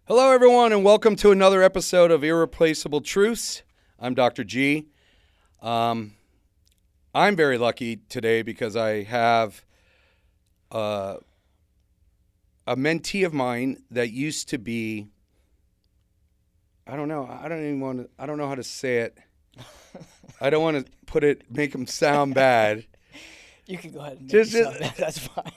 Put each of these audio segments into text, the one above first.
Hello, everyone, and welcome to another episode of Irreplaceable Truths. I'm Dr. G. I'm very lucky today because I have a mentee of mine that used to be, I don't know how to say it. I don't want to make him sound bad. You can go ahead and make it sound bad. That's fine.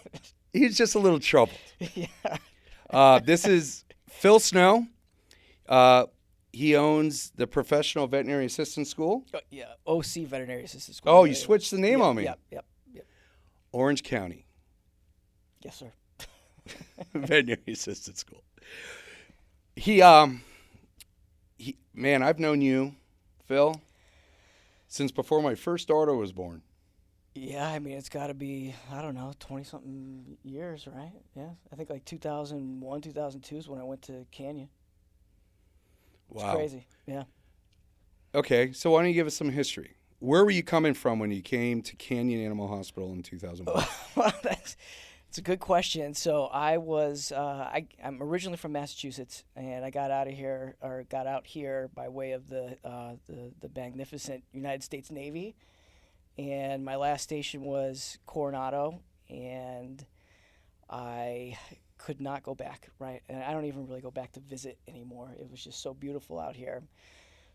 He's just a little troubled. Yeah. This is Phil Snow. He owns the Professional Veterinary Assistant School. Yeah, OC Veterinary Assistant School. Oh, you switched the name on me. Yep. Orange County Yes, sir. Veterinary Assistant School. Man, I've known you, Phil, since before my first daughter was born. Yeah, I mean, it's got to be, 20-something years, right? Yeah, I think like 2001, 2002 is when I went to Canyon. It's Wow. crazy, yeah. Okay, so why don't you give us some history? Where were you coming from when you came to Canyon Animal Hospital in 2001? Well, that's a good question. So I was, I'm originally from Massachusetts, and I got out here by way of the magnificent United States Navy. And my last station was Coronado, and I could not go back, right? And I don't even really go back to visit anymore. It was just so beautiful out here.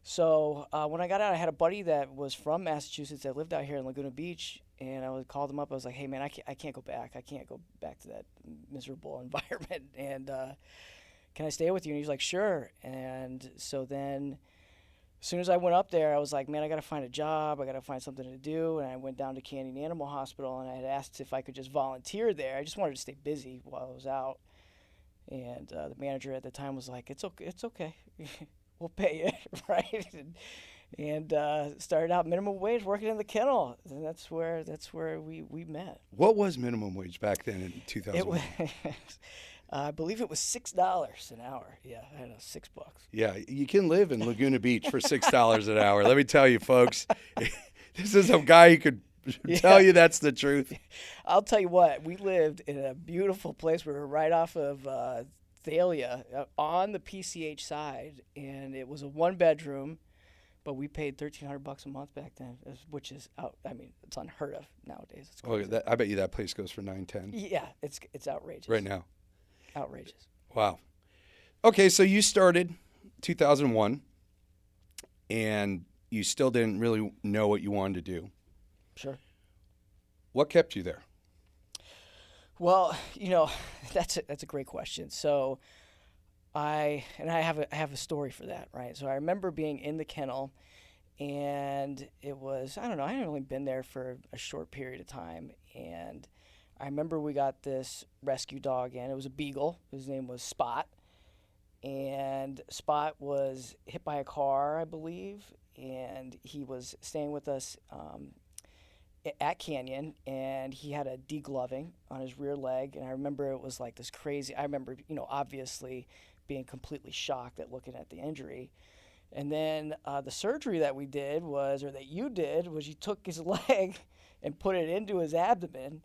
So when I got out, I had a buddy that was from Massachusetts that lived out here in Laguna Beach, and I called him up. I was like, hey, man, I can't go back. I can't go back to that miserable environment. And can I stay with you? And he was like, sure. And so then as soon as I went up there, I was like, man, I got to find a job. I got to find something to do. And I went down to Canyon Animal Hospital, and I had asked if I could just volunteer there. I just wanted to stay busy while I was out. And the manager at the time was like, it's okay. We'll pay you, right? And started out minimum wage working in the kennel. And that's where we met. What was minimum wage back then in 2001? I believe it was $6 an hour. Yeah, I don't know, $6. Yeah, you can live in Laguna Beach for $6 an hour. Let me tell you, folks, this is a guy who could tell you that's the truth. I'll tell you what, we lived in a beautiful place. We were right off of Thalia on the PCH side, and it was a one-bedroom, but we paid $1,300 a month back then, which is it's unheard of nowadays. It's crazy. I bet you that place goes for $910. Yeah, it's outrageous. Right now. Outrageous. Wow. Okay, so you started 2001, and you still didn't really know what you wanted to do. Sure. What kept you there? Well, that's a great question. So I have a story for that, right? So I remember being in the kennel, and it was, I don't know, I had only been there for a short period of time, and I remember we got this rescue dog in. It was a beagle. His name was Spot. And Spot was hit by a car, I believe, and he was staying with us at Canyon, and he had a degloving on his rear leg. And I remember it was like this crazy, obviously being completely shocked at looking at the injury. And then the surgery that you did was you took his leg and put it into his abdomen,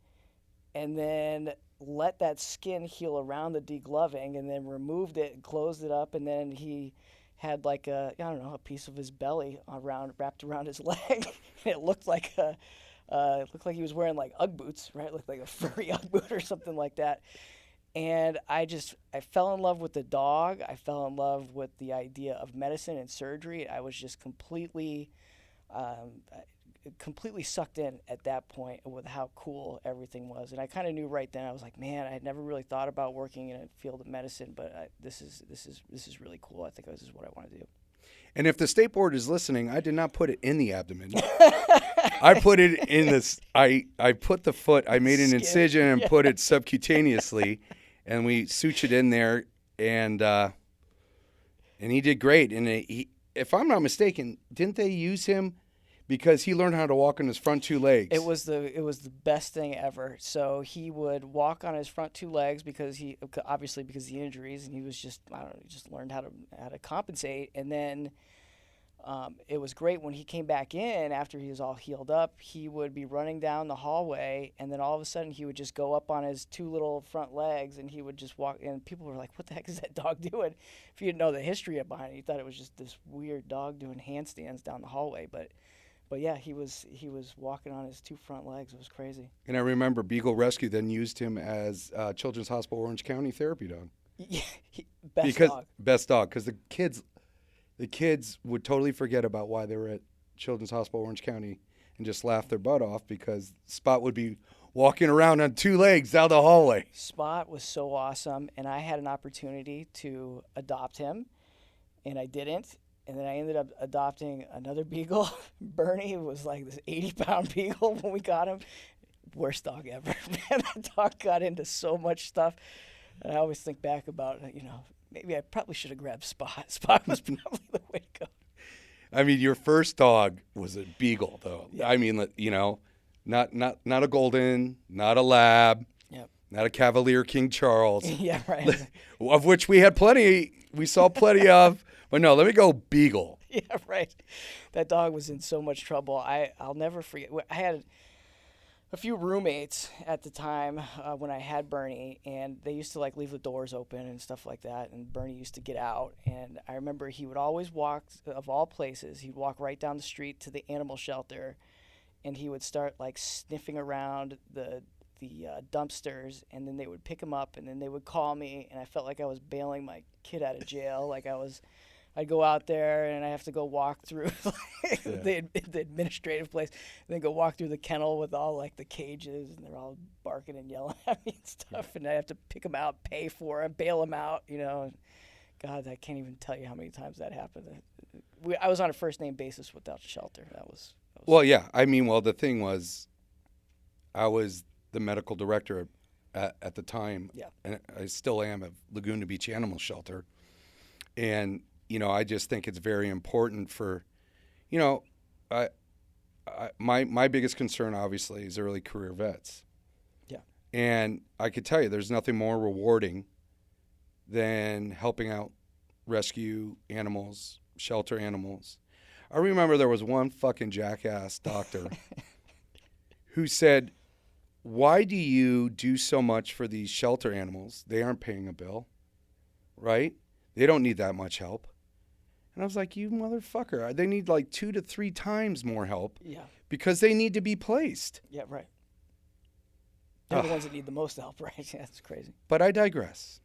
and then let that skin heal around the degloving, and then removed it and closed it up, and then he had like a piece of his belly wrapped around his leg. And it looked like he was wearing like Ugg boots, right? It looked like a furry Ugg boot or something like that. And I fell in love with the dog. I fell in love with the idea of medicine and surgery. I was just completely sucked in at that point with how cool everything was. And I kind of knew right then, I was like, man, I had never really thought about working in a field of medicine, but this is really cool. I think this is what I want to do. And if the state board is listening, I did not put it in the abdomen. I put it in this. I put the foot. I made an incision and put it subcutaneously, and we sutured in there, and he did great. And if I'm not mistaken, didn't they use him because he learned how to walk on his front two legs? It was the best thing ever. So he would walk on his front two legs because of the injuries, and he was just learned how to compensate. And then It was great when he came back in after he was all healed up. He would be running down the hallway, and then all of a sudden he would just go up on his two little front legs, and he would just walk. And people were like, "What the heck is that dog doing?" If you didn't know the history behind it, you thought it was just this weird dog doing handstands down the hallway. But yeah, he was walking on his two front legs. It was crazy. And I remember Beagle Rescue then used him as Children's Hospital Orange County therapy dog. Yeah, Best dog, because the kids would totally forget about why they were at Children's Hospital Orange County and just laugh their butt off because Spot would be walking around on two legs down the hallway. Spot was so awesome, and I had an opportunity to adopt him, and I didn't. And then I ended up adopting another beagle. Bernie was like this 80-pound beagle when we got him. Worst dog ever. Man, that dog got into so much stuff. And I always think back about, maybe I probably should have grabbed Spot. Spot was probably the way to go. I mean, your first dog was a beagle, though. Yeah. I mean, not a golden, not a lab, yep. Not a Cavalier King Charles. Yeah, right. Of which we had plenty. We saw plenty of. But no, let me go beagle. Yeah, right. That dog was in so much trouble. I'll never forget. I had a few roommates at the time when I had Bernie, and they used to leave the doors open and stuff like that, and Bernie used to get out. And I remember he would always walk, of all places, he'd walk right down the street to the animal shelter, and he would start sniffing around the dumpsters, and then they would pick him up, and then they would call me, and I felt like I was bailing my kid out of jail. I'd go out there and I have to go walk through the administrative place, and then go walk through the kennel with all the cages, and they're all barking and yelling at me and stuff. And I have to pick them out, pay for them, bail them out. God, I can't even tell you how many times that happened. I was on a first name basis with that shelter. That was well, yeah. I mean, the thing was, I was the medical director at the time, yeah, and I still am at Laguna Beach Animal Shelter, and I just think it's very important for, my biggest concern obviously is early career vets. Yeah. And I could tell you there's nothing more rewarding than helping out rescue animals, shelter animals. I remember there was one fucking jackass doctor who said, "Why do you do so much for these shelter animals? They aren't paying a bill, right? They don't need that much help." And I was like, "You motherfucker. They need 2 to 3 times more help." Yeah. Because they need to be placed. Yeah, right. They're the ones that need the most help, right? Yeah, that's crazy. But I digress.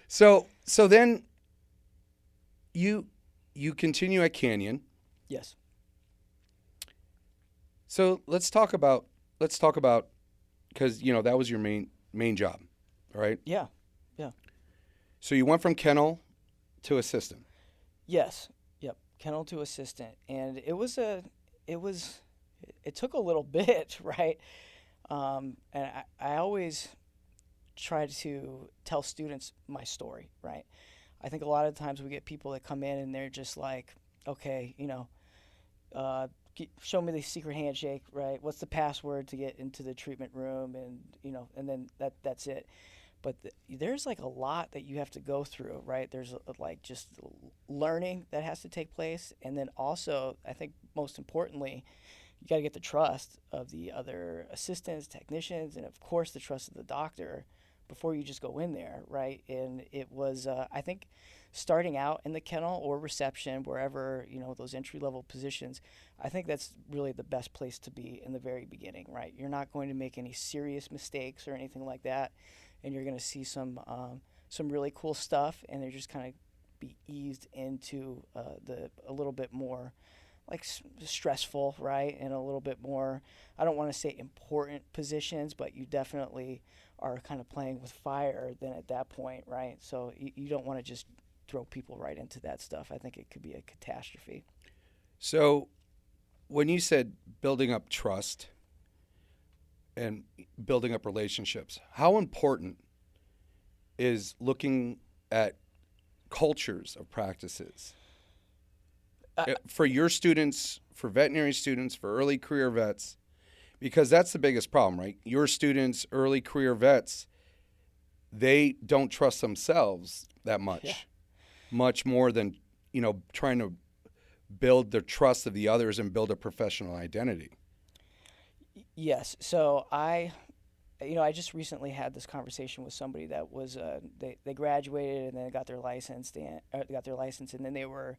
So then you continue at Canyon. Yes. So let's talk about because that was your main job, right? Yeah. So you went from kennel to assistant. Yes. Yep. Kennel to assistant, and it took a little bit, right? And I always try to tell students my story, right? I think a lot of times we get people that come in and they're just like, okay, show me the secret handshake, right? What's the password to get into the treatment room, and and then that's it. But there's a lot that you have to go through, right? There's just learning that has to take place, and then also I think most importantly, you got to get the trust of the other assistants, technicians, and of course the trust of the doctor before you just go in there, right? And it was I think starting out in the kennel or reception, wherever those entry-level positions, I think that's really the best place to be in the very beginning, right? You're not going to make any serious mistakes or anything like that, and you're going to see some really cool stuff, and they're just kind of be eased into a little bit more stressful, right? And a little bit more, I don't want to say important positions, but you definitely are kind of playing with fire then at that point, right? So you don't want to just throw people right into that stuff. I think it could be a catastrophe. So when you said building up trust and building up relationships, how important is looking at cultures of practices for your students, for veterinary students, for early career vets? Because that's the biggest problem, right? Your students, early career vets, they don't trust themselves that much, much more than, trying to build the trust of the others and build a professional identity. Yes. So I just recently had this conversation with somebody that was they graduated and then got their license and then they were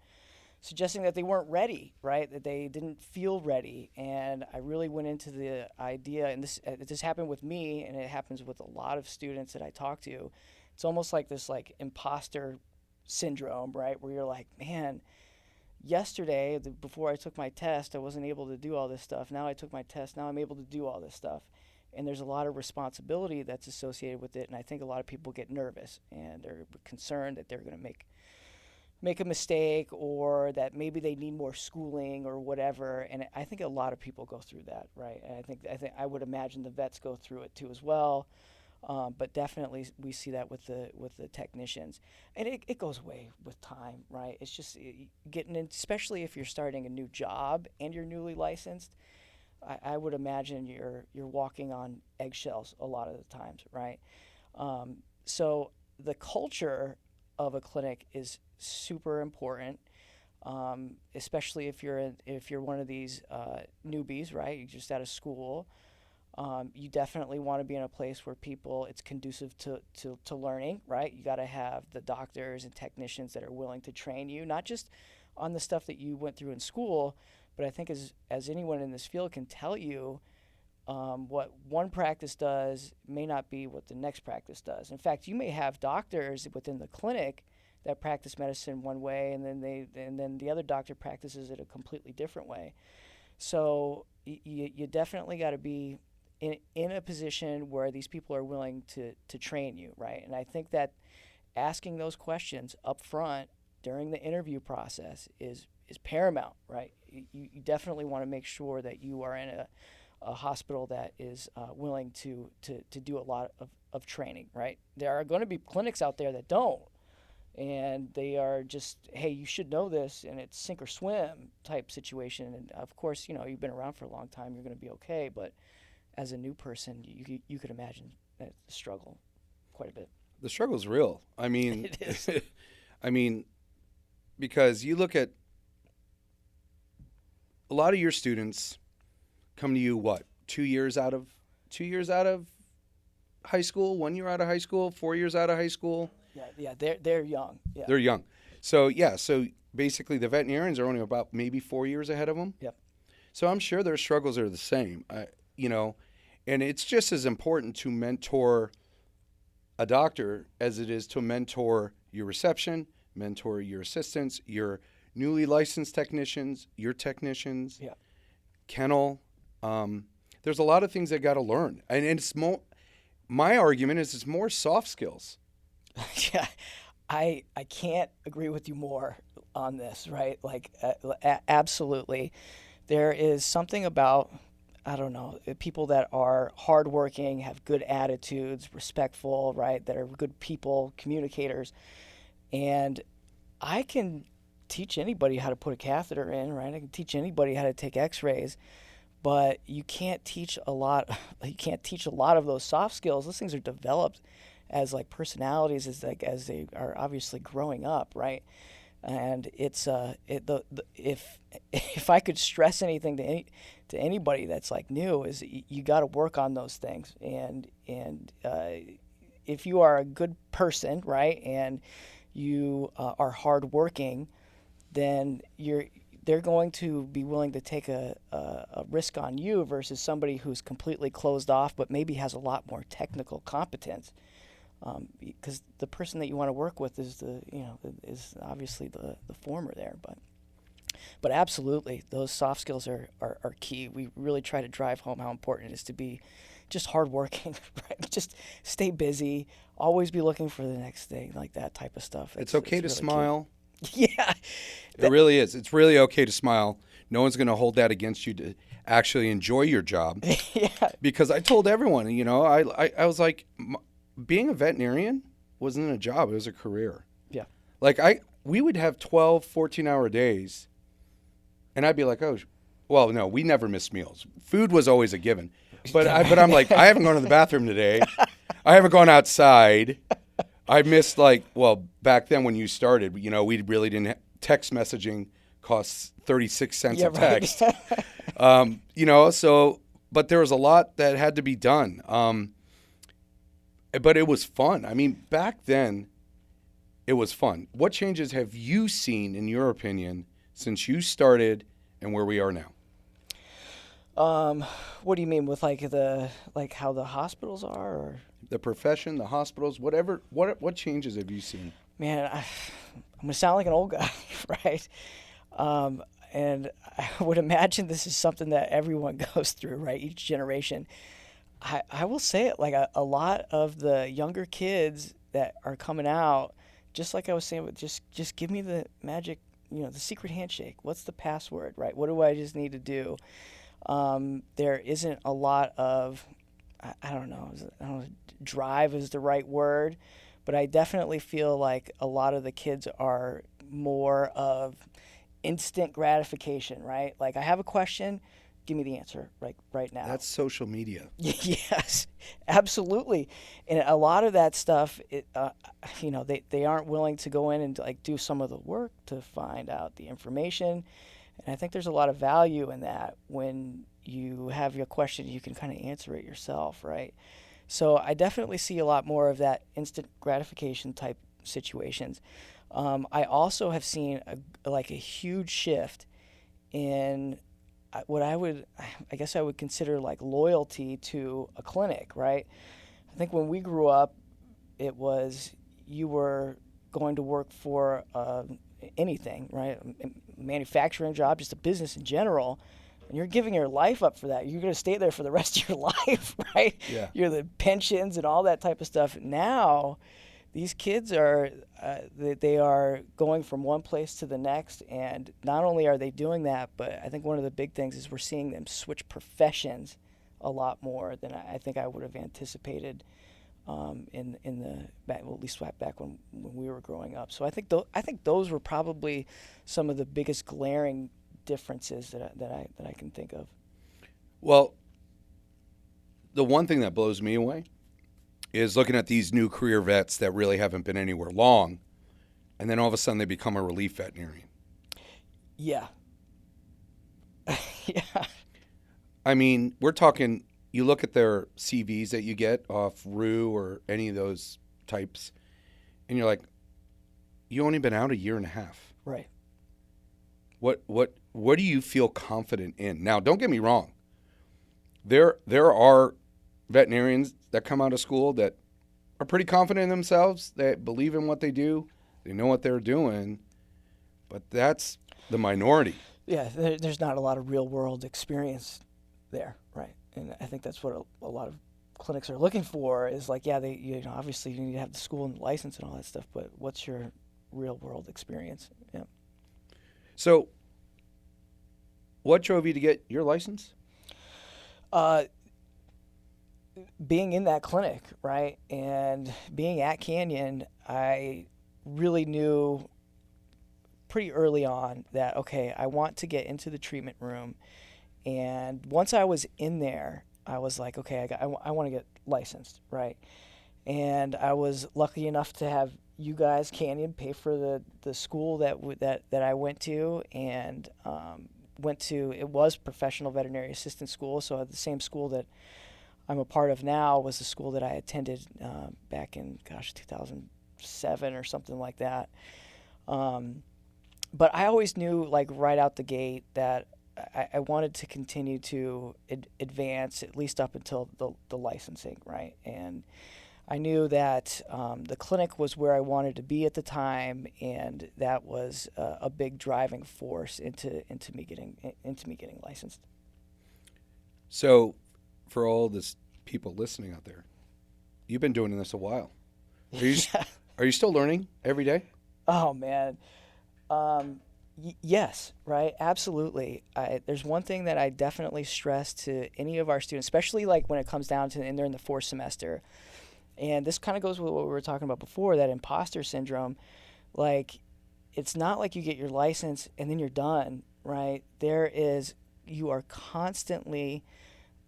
suggesting that they weren't ready, right? That they didn't feel ready. And I really went into the idea, and this happened with me, and it happens with a lot of students that I talk to. It's almost like this like imposter syndrome, right? Where you're like, man, yesterday, before I took my test, I wasn't able to do all this stuff. Now I took my test, now I'm able to do all this stuff. And there's a lot of responsibility that's associated with it, and I think a lot of people get nervous and they're concerned that they're going to make a mistake, or that maybe they need more schooling or whatever. And I think a lot of people go through that, right? And I would imagine the vets go through it too as well. But definitely we see that with the technicians, and it goes away with time, right? It's just getting in, especially if you're starting a new job and you're newly licensed. I would imagine you're walking on eggshells a lot of the times, right? So the culture of a clinic is super important, especially if you're one of these newbies, right? You're just out of school. You definitely want to be in a place where it's conducive to learning, right? You got to have the doctors and technicians that are willing to train you, not just on the stuff that you went through in school, but I think as anyone in this field can tell you, what one practice does may not be what the next practice does. In fact, you may have doctors within the clinic that practice medicine one way, and then the other doctor practices it a completely different way. So you definitely got to be in a position where these people are willing to train you, right? And I think that asking those questions up front during the interview process is paramount, right? You definitely want to make sure that you are in a hospital that is willing to do a lot of training, right? There are going to be clinics out there that don't, and they are just, hey, you should know this, and it's sink or swim type situation. And of course, you've been around for a long time, you're going to be okay, but as a new person, you could imagine that struggle quite a bit. The struggle's real. I mean, it is. I mean, because you look at a lot of your students come to you, 2 years out of high school, 1 year out of high school, 4 years out of high school. Yeah, they're young. Yeah. They're young. So basically the veterinarians are only about maybe 4 years ahead of them. Yep. So I'm sure their struggles are the same. And it's just as important to mentor a doctor as it is to mentor your reception, mentor your assistants, your newly licensed technicians, your technicians, kennel. There's a lot of things they got to learn, and it's more. My argument is it's more soft skills. Yeah, I can't agree with you more on this, right? Like, absolutely. There is something about, I don't know, people that are hardworking, have good attitudes, respectful, right? That are good people, communicators, and I can teach anybody how to put a catheter in, right? I can teach anybody how to take X-rays, but you can't teach a lot. You can't teach a lot of those soft skills. Those things are developed as like personalities, as they are obviously growing up, right? And it's if I could stress anything to anybody that's like new, is you got to work on those things, and if you are a good person, right, and you are hardworking, then they're going to be willing to take a risk on you versus somebody who's completely closed off but maybe has a lot more technical competence. Because the person that you want to work with is obviously the former there, but absolutely those soft skills are key. We really try to drive home how important it is to be just hardworking, right? Just stay busy, always be looking for the next thing, like that type of stuff. It's okay to really smile. Key. Yeah, it really is. It's really okay to smile. No one's going to hold that against you to actually enjoy your job. Yeah. Because I told everyone, I was like, being a veterinarian wasn't a job, it was a career. Yeah. Like we would have 12, 14-hour days, and I'd be like, oh, well, no, we never missed meals. Food was always a given. But I'm like, I haven't gone to the bathroom today. I haven't gone outside. I missed back then when you started, we really didn't text messaging costs 36 cents Yeah, a text. right. But there was a lot that had to be done. But it was fun. I mean, back then, it was fun. What changes have you seen, in your opinion, since you started and where we are now? What do you mean with like how the hospitals are? Or? The profession, the hospitals, whatever. What changes have you seen? Man, I'm gonna sound like an old guy, right? And I would imagine this is something that everyone goes through, right? Each generation. I will say it, like a lot of the younger kids that are coming out, just like I was saying, with just give me the magic, the secret handshake. What's the password, right? What do I just need to do? There isn't a lot of, I don't know, drive is the right word, but I definitely feel like a lot of the kids are more of instant gratification, right? Like I have a question, give me the answer right now. That's social media. Yes, absolutely. And a lot of that stuff, they aren't willing to go in and like do some of the work to find out the information. And I think there's a lot of value in that when you have your question, you can kind of answer it yourself, right? So I definitely see a lot more of that instant gratification type situations. I also have seen a huge shift in what I guess I would consider like loyalty to a clinic, right? I think when we grew up, it was you were going to work for anything, right? A manufacturing job, just a business in general, and you're giving your life up for that. You're going to stay there for the rest of your life, right? Yeah. You're the pensions and all that type of stuff. Now, these kids are they are going from one place to the next, and not only are they doing that, but I think one of the big things is we're seeing them switch professions a lot more than I think I would have anticipated in the back, well, at least back when we were growing up. So I think those were probably some of the biggest glaring differences that I can think of. Well, the one thing that blows me away is looking at these new career vets that really haven't been anywhere long, and then all of a sudden they become a relief veterinarian. Yeah. Yeah. I mean, we're talking, you look at their CVs that you get off Rue or any of those types, and you're like, you only been out a year and a half. Right. What do you feel confident in? Now, don't get me wrong. There are veterinarians that come out of school that are pretty confident in themselves. They believe in what they do. They know what they're doing. But that's the minority. Yeah, there's not a lot of real world experience there, right? And I think that's what a lot of clinics are looking for is like, yeah, obviously you need to have the school and the license and all that stuff, but what's your real world experience? Yeah. So, what drove you to get your license? Being in that clinic, right, and being at Canyon, I really knew pretty early on that, okay, I want to get into the treatment room. And once I was in there, I was like, okay, I want to get licensed, right? And I was lucky enough to have you guys, Canyon, pay for the school that I went to, and it was professional veterinary assistant school. So at the same school that I'm a part of now was the school that I attended back in 2007 or something like that. But I always knew, like right out the gate, that I wanted to continue to advance at least up until the licensing, right? And I knew that the clinic was where I wanted to be at the time, and that was a big driving force into me getting licensed. So, for all this people listening out there, you've been doing this a while. Are you still learning every day? Oh man. Yes, right, absolutely. There's one thing that I definitely stress to any of our students, especially like when it comes down to, and they're in the fourth semester, and this kind of goes with what we were talking about before, that imposter syndrome. Like, it's not like you get your license and then you're done, right? You are constantly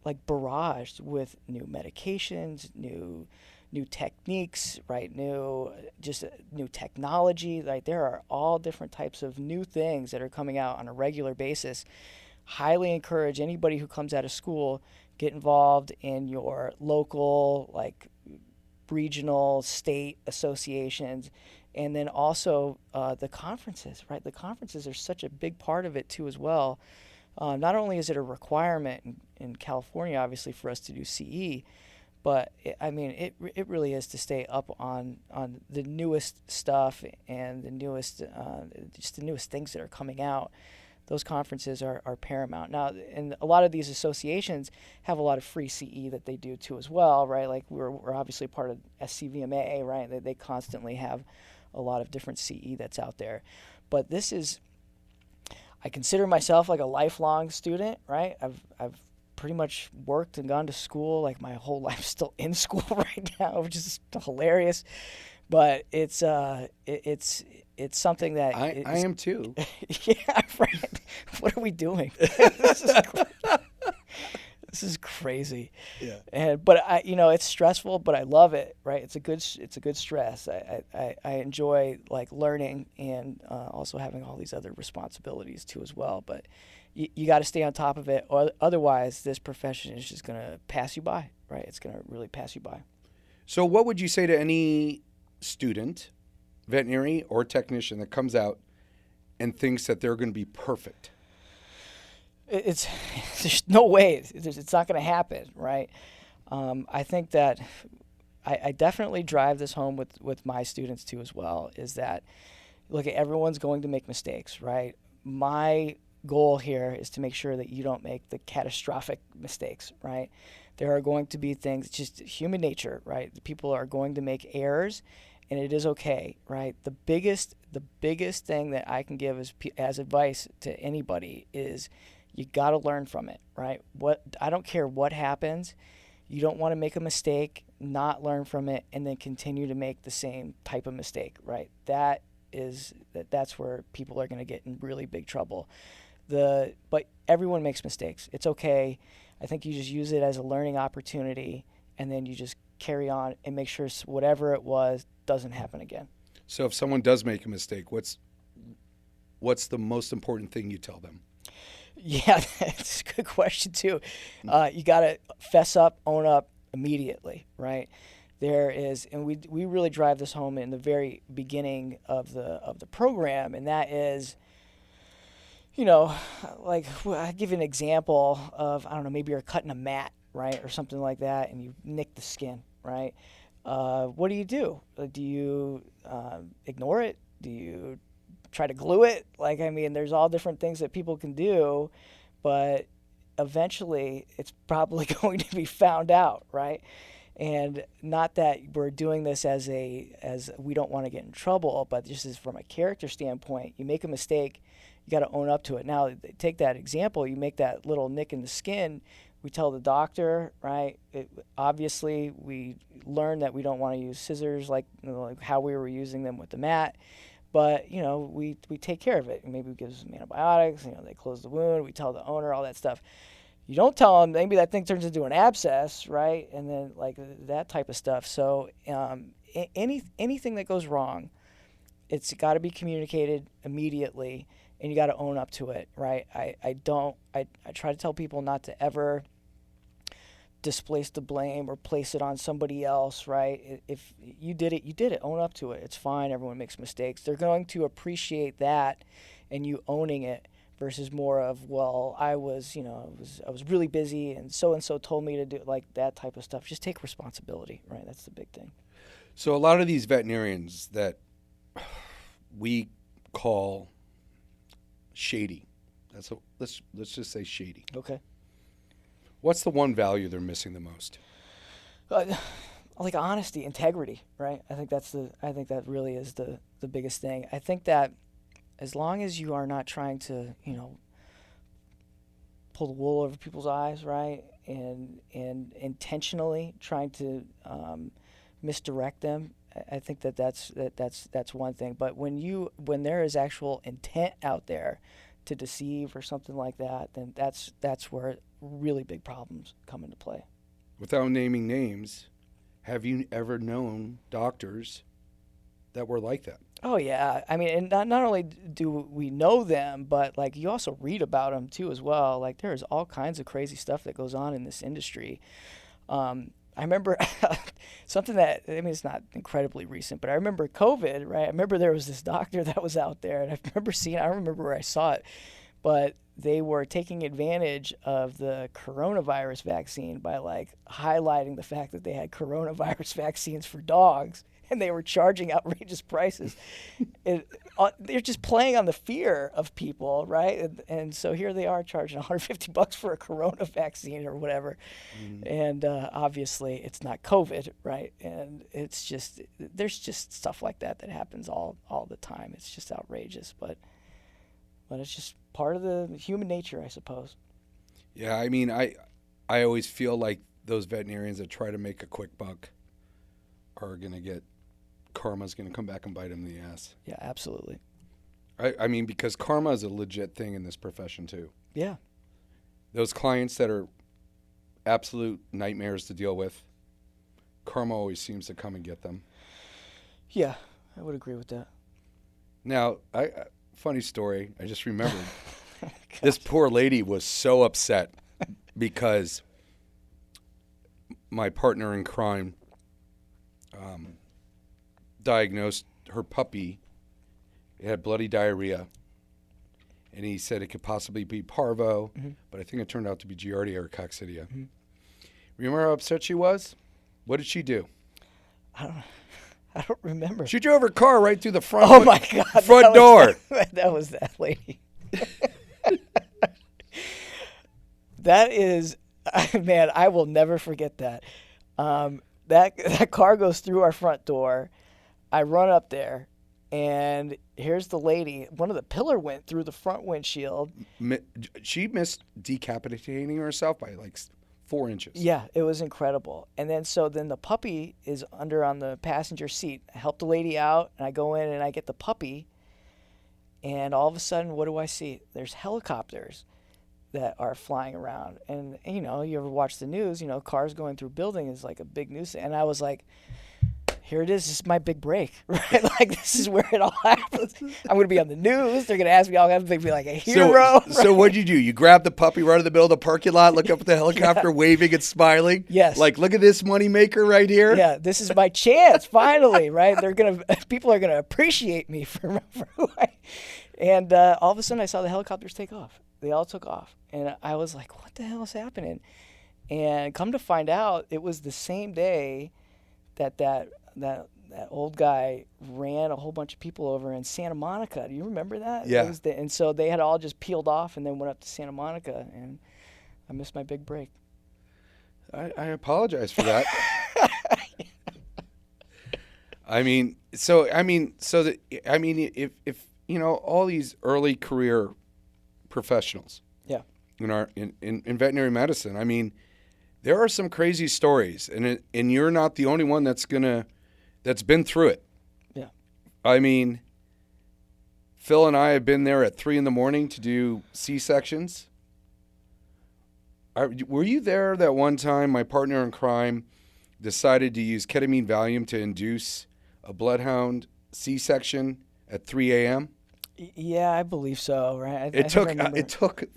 like barraged with new medications, new new techniques, right? New technology. Like there are all different types of new things that are coming out on a regular basis. Highly encourage anybody who comes out of school, get involved in your local, like regional, state associations, and then also the conferences, right? The conferences are such a big part of it too as well. Not only is it a requirement in California, obviously, for us to do CE, but it really is to stay up on the newest stuff and the newest just the newest things that are coming out. Those conferences are paramount. Now, and a lot of these associations have a lot of free CE that they do too as well, right? Like we're obviously part of SCVMA, right? They constantly have a lot of different CE that's out there. But I consider myself like a lifelong student, right? I've pretty much worked and gone to school, like my whole life, still in school right now, which is hilarious. But it's something that I am too. Yeah, right. What are we doing? This is crazy. Yeah. But it's stressful, but I love it. Right? It's a good stress. I enjoy like learning and also having all these other responsibilities too as well. But you got to stay on top of it, or otherwise this profession is just gonna pass you by. Right? It's gonna really pass you by. So, what would you say to any student, veterinary or technician, that comes out and thinks that they're going to be perfect? There's no way it's not going to happen, right? I think that I definitely drive this home with my students too as well, is that, look, everyone's going to make mistakes, right? My goal here is to make sure that you don't make the catastrophic mistakes, right? There are going to be things, just human nature, right? People are going to make errors, and it is okay, right? The biggest thing that I can give as advice to anybody is you got to learn from it, right? I don't care what happens. You don't want to make a mistake, not learn from it, and then continue to make the same type of mistake, right? That's where people are going to get in really big trouble. But everyone makes mistakes. It's okay. I think you just use it as a learning opportunity, and then you just carry on and make sure whatever it was doesn't happen again. So if someone does make a mistake, what's the most important thing you tell them? Yeah, that's a good question too. You got to fess up, own up immediately, right? There is, and we really drive this home in the very beginning of the program, and that is, like I'll give you an example of, I don't know, maybe you're cutting a mat, right, or something like that, and you nick the skin, right? What do? Do you ignore it? Do you try to glue it? There's all different things that people can do, but eventually it's probably going to be found out, right? And not that we're doing this as we don't want to get in trouble, but just as from a character standpoint, you make a mistake, you got to own up to it. Now, take that example, you make that little nick in the skin, we tell the doctor, right? Obviously, we learn that we don't want to use scissors like how we were using them with the mat. But, we take care of it. Maybe we give some antibiotics, they close the wound, we tell the owner, all that stuff. You don't tell them, maybe that thing turns into an abscess, right? And then, like, that type of stuff. So anything that goes wrong, it's got to be communicated immediately, and you got to own up to it, right? I try to tell people not to ever displace the blame or place it on somebody else, right? If you did it, you did it. Own up to it. It's fine. Everyone makes mistakes. They're going to appreciate that and you owning it versus more of, well, I was really busy and so told me to do, like, that type of stuff. Just take responsibility, right? That's the big thing. So a lot of these veterinarians that we call shady, let's just say shady. Okay. What's the one value they're missing the most? Like honesty, integrity, right? I think that really is the biggest thing. I think that as long as you are not trying to, pull the wool over people's eyes, right, and intentionally trying to misdirect them, I think that's one thing. But when there is actual intent out there to deceive or something like that, then that's where really big problems come into play. Without naming names, have you ever known doctors that were like that? Oh yeah, I mean, and not only do we know them, but like you also read about them too as well. Like there's all kinds of crazy stuff that goes on in this industry. I remember something that, I mean, it's not incredibly recent, but I remember COVID, right? I remember there was this doctor that was out there, and I remember seeing, I don't remember where I saw it, but they were taking advantage of the coronavirus vaccine by like highlighting the fact that they had coronavirus vaccines for dogs, and they were charging outrageous prices. They're just playing on the fear of people, right? And so here they are charging $150 for a corona vaccine or whatever. And obviously it's not COVID, right? And it's just, there's just stuff like that that happens all the time. It's just outrageous, but it's just part of the human nature, I suppose. Yeah, I mean, I always feel like those veterinarians that try to make a quick buck are going to get, karma's going to come back and bite them in the ass. Yeah, absolutely. I mean, because karma is a legit thing in this profession too. Yeah. Those clients that are absolute nightmares to deal with, karma always seems to come and get them. Yeah, I would agree with that. Now, funny story, I just remembered. This poor lady was so upset because my partner in crime diagnosed her puppy. It had bloody diarrhea, and he said it could possibly be parvo, but I think it turned out to be Giardia or coccidia. Remember how upset she was? What did she do? I don't remember. She drove her car right through the front. Oh my God! Front door. That was that lady. That is, man, I will never forget that. That car goes through our front door. I run up there, and here's the lady. One of the pillar went through the front windshield. She missed decapitating herself by like 4 inches. Yeah, it was incredible. And then the puppy is under on the passenger seat. I help the lady out, and I go in and I get the puppy. And all of a sudden, what do I see? There's helicopters that are flying around. And, you know, you ever watch the news, you know, cars going through buildings is like a big news. And I was like, here it is. This is my big break, right? Like, this is where it all happens. I'm going to be on the news. They're going to ask me all kinds of things, be like a hero. Right? So what'd you do? You grabbed the puppy right in the middle of the parking lot, look up at the helicopter, waving and smiling? Yes. Like, look at this moneymaker right here? Yeah, this is my chance, finally, right? People are going to appreciate me for who I am. And all of a sudden, I saw the helicopters take off. They all took off. And I was like, what the hell is happening? And come to find out, it was the same day that old guy ran a whole bunch of people over in Santa Monica. Do you remember that? Yeah. And so they had all just peeled off and then went up to Santa Monica, and I missed my big break. I apologize for that. If you know, all these early career professionals, yeah, in veterinary medicine, I mean, there are some crazy stories, and you're not the only one that's been through it. Yeah. I mean, Phil and I have been there at 3 a.m. to do C-sections. Were you there that one time my partner in crime decided to use ketamine Valium to induce a bloodhound C-section at 3 a.m.? Yeah, I believe so. Right. It took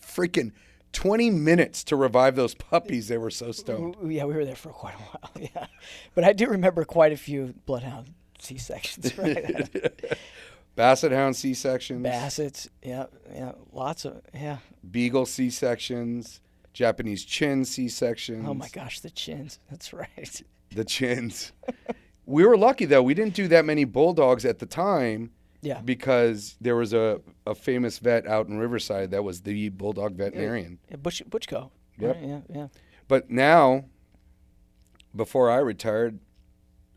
freaking 20 minutes to revive those puppies. They were so stoned. Yeah, we were there for quite a while. Yeah, but I do remember quite a few bloodhound C-sections. Right. Basset hound C-sections. Bassets. Yeah, lots of Beagle C-sections. Japanese chin C-sections. Oh my gosh, the chins. That's right. The chins. We were lucky though. We didn't do that many bulldogs at the time. Yeah. Because there was a famous vet out in Riverside that was the bulldog veterinarian. Yeah, Butchko. Yep. Right? Yeah. But now, before I retired,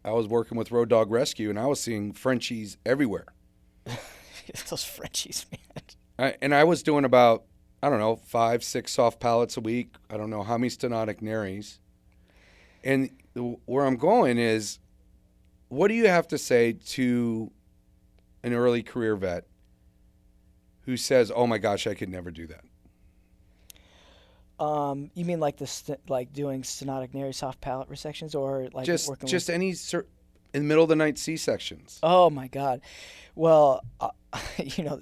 I was working with Road Dog Rescue, and I was seeing Frenchies everywhere. Those Frenchies, man. And I was doing about, 5-6 soft pallets a week. I don't know how many stenotic nares. And where I'm going is, what do you have to say to an early career vet who says, oh my gosh, I could never do that? You mean like like doing stenotic nary soft palate resections, or like working Just with? any in the middle of the night C-sections. Oh my God. Well, you know,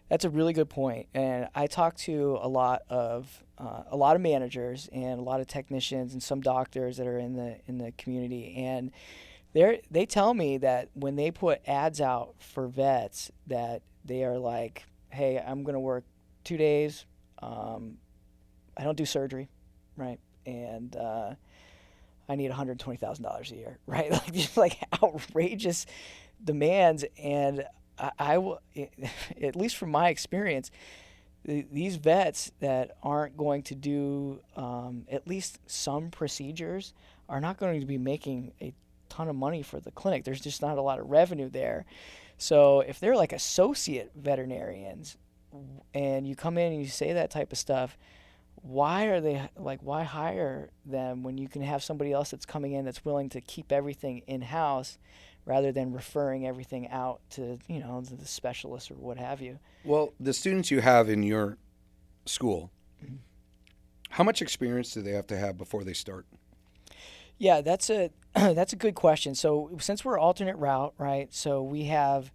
that's a really good point, and I talk to a lot of managers and a lot of technicians and some doctors that are in the community, and they tell me that when they put ads out for vets, that they are like, "Hey, I'm gonna work 2 days. I don't do surgery, right? And I need $120,000 a year, right? Like these like outrageous demands, and I will, at least from my experience, these vets that aren't going to do at least some procedures are not going to be making a ton of money for the clinic. There's just not a lot of revenue there. So if they're like associate veterinarians and you come in and you say that type of stuff, why are they like, why hire them when you can have somebody else that's coming in that's willing to keep everything in house rather than referring everything out to, you know, to the specialists or what have you? Well, the students you have in your school, how much experience do they have to have before they start? Yeah, that's a that's a good question. So since we're alternate route, right? So we have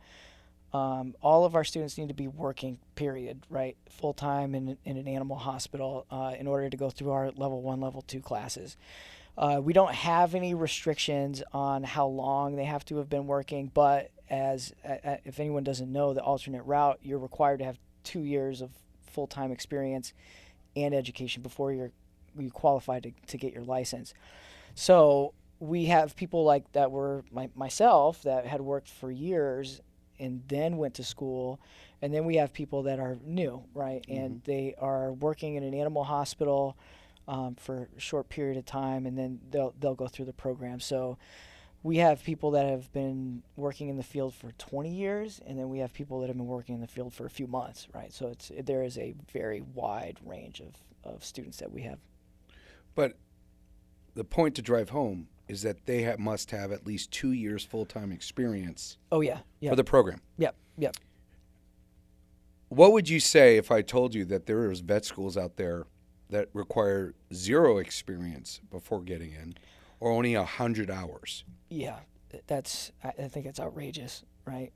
all of our students need to be working, period, right, full time in an animal hospital in order to go through our level 1, level 2 classes. We don't have any restrictions on how long they have to have been working, but as if anyone doesn't know, the alternate route, you're required to have 2 years of full time experience and education before you qualify to get your license. So we have people like that were myself that had worked for years and then went to school, and then we have people that are new, right? And they are working in an animal hospital for a short period of time, and then they'll go through the program. So we have people that have been working in the field for 20 years, and then we have people that have been working in the field for a few months, right? So there is a very wide range of students that we have. But the point to drive home is that they must have at least 2 years full-time experience Oh, yeah. for the program. Yep. Yep. What would you say if I told you that there is vet schools out there that require 0 experience before getting in, or only 100 hours? Yeah, I think it's outrageous, right?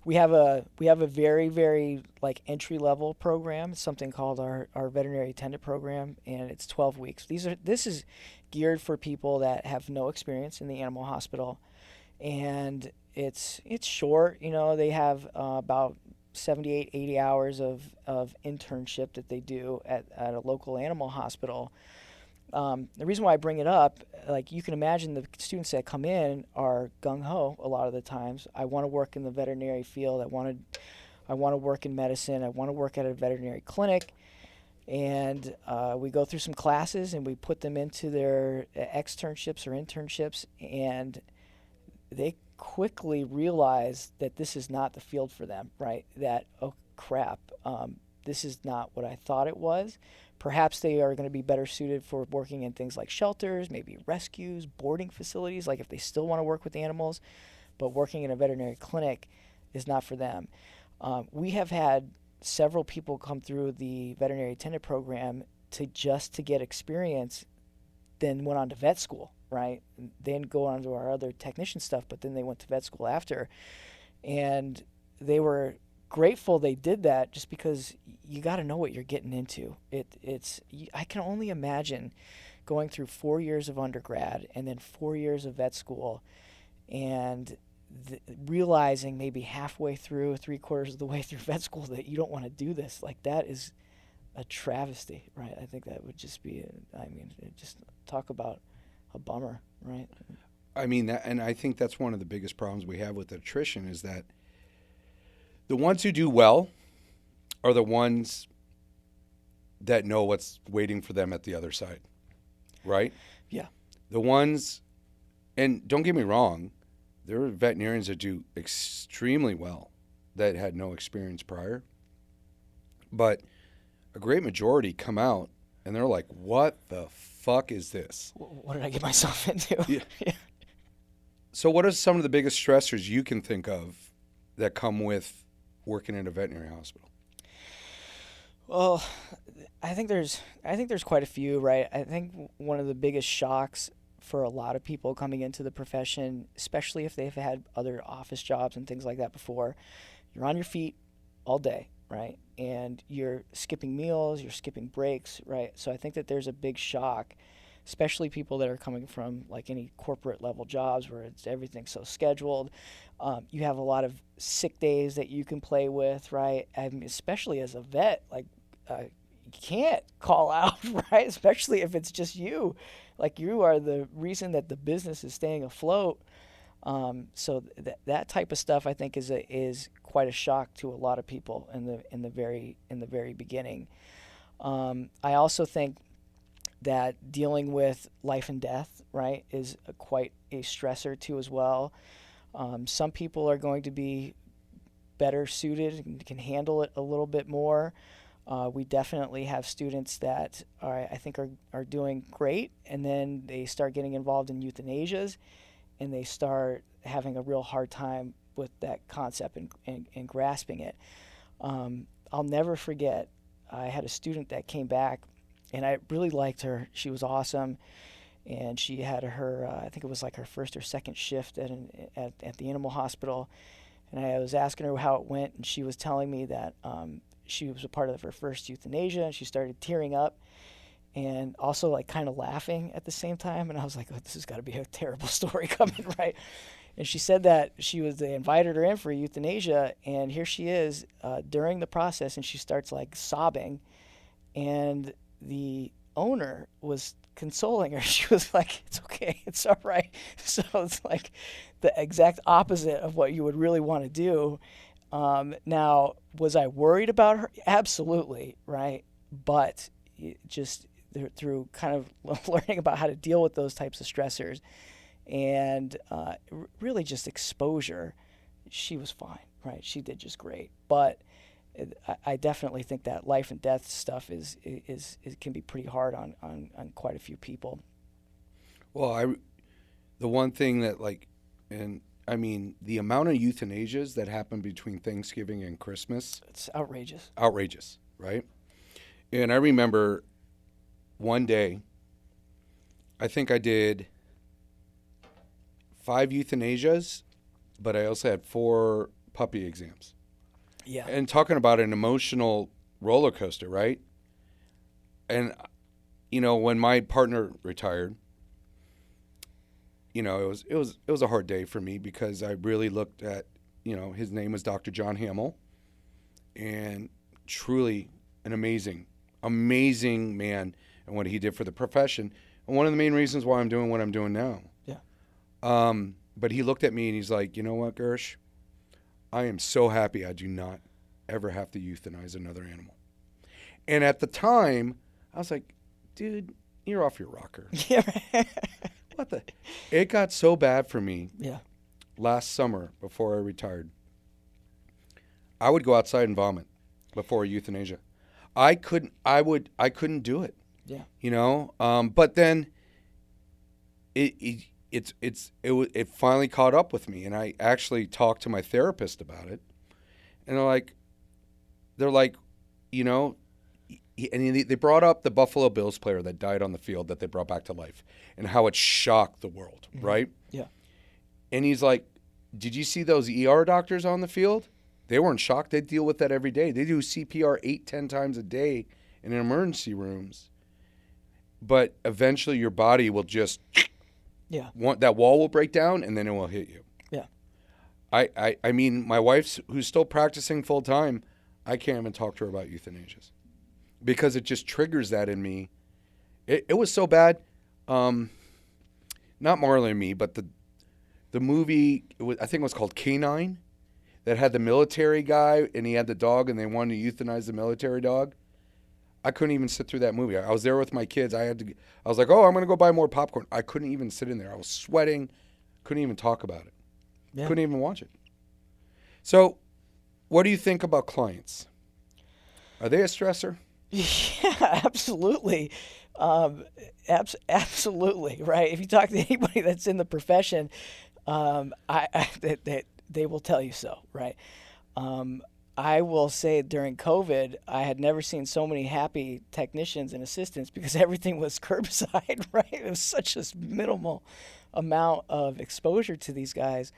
We have a very, very like entry level program, something called our veterinary attendant program, and it's 12 weeks. This is geared for people that have no experience in the animal hospital, and it's short. You know, they have about 78, 80 hours of internship that they do at a local animal hospital. The reason why I bring it up, like you can imagine, the students that come in are gung ho a lot of the times. I want to work in the veterinary field. I want to work in medicine. I want to work at a veterinary clinic. And we go through some classes and we put them into their externships or internships, and they quickly realize that this is not the field for them, right? That, oh crap, this is not what I thought it was. Perhaps they are going to be better suited for working in things like shelters, maybe rescues, boarding facilities, like if they still want to work with animals, but working in a veterinary clinic is not for them. We have had several people come through the veterinary attendant program to get experience, then went on to vet school, right? Then go on to our other technician stuff, but then they went to vet school after. And they were grateful they did that, just because you got to know what you're getting into. I can only imagine going through 4 years of undergrad and then 4 years of vet school, and realizing maybe halfway through, 3/4 of the way through vet school, that you don't want to do this. Like, that is a travesty, right? I think that would just be, just talk about a bummer, right? I mean, and I think that's one of the biggest problems we have with attrition, is that the ones who do well are the ones that know what's waiting for them at the other side, right? Yeah. The ones, and don't get me wrong, there are veterinarians that do extremely well that had no experience prior, but a great majority come out and they're like, what the fuck is this? What did I get myself into? Yeah. So what are some of the biggest stressors you can think of that come with working in a veterinary hospital? Well, I think there's quite a few, right? I think one of the biggest shocks for a lot of people coming into the profession, especially if they've had other office jobs and things like that before, you're on your feet all day, right? And you're skipping meals, you're skipping breaks, right? So I think that there's a big shock, especially people that are coming from like any corporate level jobs where it's everything's so scheduled. You have a lot of sick days that you can play with, right? I mean, especially as a vet, like you can't call out, right? Especially if it's just you. Like you are the reason that the business is staying afloat. So that type of stuff I think is quite a shock to a lot of people in the very beginning. I also think that dealing with life and death, right, is quite a stressor too as well. Some people are going to be better suited and can handle it a little bit more. We definitely have students that I think are doing great, and then they start getting involved in euthanasias, and they start having a real hard time with that concept and grasping it. I'll never forget, I had a student that came back, and I really liked her. She was awesome, and she had her, I think it was like her first or second shift at the animal hospital, and I was asking her how it went, and she was telling me that she was a part of her first euthanasia, and she started tearing up and also like kind of laughing at the same time. And I was like, oh, this has got to be a terrible story coming, right? And she said that they invited her in for euthanasia, and here she is during the process, and she starts like sobbing, and the owner was consoling her. She was like, it's okay, it's all right. So it's like the exact opposite of what you would really want to do. Now, was I worried about her? Absolutely, right? But just through kind of learning about how to deal with those types of stressors and really just exposure, she was fine, right? She did just great. But I definitely think that life and death stuff is can be pretty hard on quite a few people. Well, the one thing that and I mean, the amount of euthanasias that happen between Thanksgiving and Christmas. It's outrageous. Outrageous, right? And I remember one day, I think I did 5 euthanasias, but I also had 4 puppy exams. Yeah. And talking about an emotional roller coaster, right? And, when my partner retired, it was a hard day for me because I really looked at, his name was Dr. John Hamill, and truly an amazing man and what he did for the profession. And one of the main reasons why I'm doing what I'm doing now. Yeah. But he looked at me and he's like, you know what, Gersh? I am so happy I do not ever have to euthanize another animal. And at the time, I was like, dude, you're off your rocker. Yeah. What the? It got so bad for me. Yeah. Last summer before I retired. I would go outside and vomit before euthanasia. I couldn't do it. Yeah. But then it finally caught up with me, and I actually talked to my therapist about it, and they're like, and they brought up the Buffalo Bills player that died on the field that they brought back to life and how it shocked the world, Mm-hmm. right? Yeah. And he's like, did you see those ER doctors on the field? They weren't shocked. They deal with that every day. They do CPR 8-10 times a day in emergency rooms. But eventually your body will just, that wall will break down and then it will hit you. Yeah. I mean, my wife's, who's still practicing full time, I can't even talk to her about euthanasias because it just triggers that in me. It was so bad. Not Marley and Me, but the movie, I think it was called Canine, that had the military guy and he had the dog and they wanted to euthanize the military dog. I couldn't even sit through that movie. I was there with my kids. I was like, oh, I'm going to go buy more popcorn. I couldn't even sit in there. I was sweating. Couldn't even talk about it. Yeah. Couldn't even watch it. So what do you think about clients? Are they a stressor? Yeah, absolutely. Absolutely, right? If you talk to anybody that's in the profession, they will tell you so, right? I will say during COVID, I had never seen so many happy technicians and assistants because everything was curbside, right? It was such a minimal amount of exposure to these guys.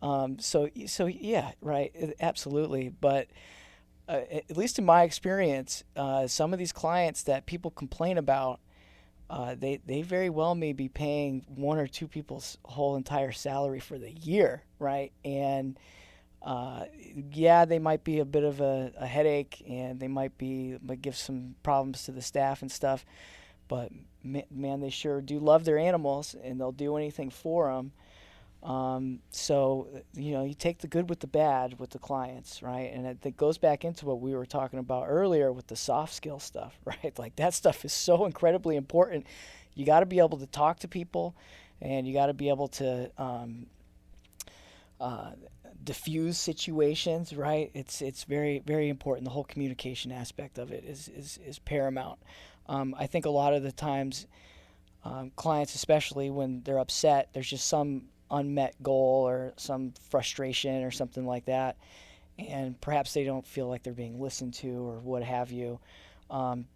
So yeah, right, absolutely. But at least in my experience, some of these clients that people complain about, they very well may be paying one or two people's whole entire salary for the year, right? And yeah, they might be a bit of a headache, and they might give some problems to the staff and stuff. But man, they sure do love their animals, and they'll do anything for them. So you take the good with the bad with the clients, right? And it goes back into what we were talking about earlier with the soft skill stuff, right? Like that stuff is so incredibly important. You got to be able to talk to people, and you got to be able to diffuse situations, right? It's very, very important. The whole communication aspect of it is paramount. I think a lot of the times, clients, especially when they're upset, there's just some unmet goal or some frustration or something like that, and perhaps they don't feel like they're being listened to or what have you.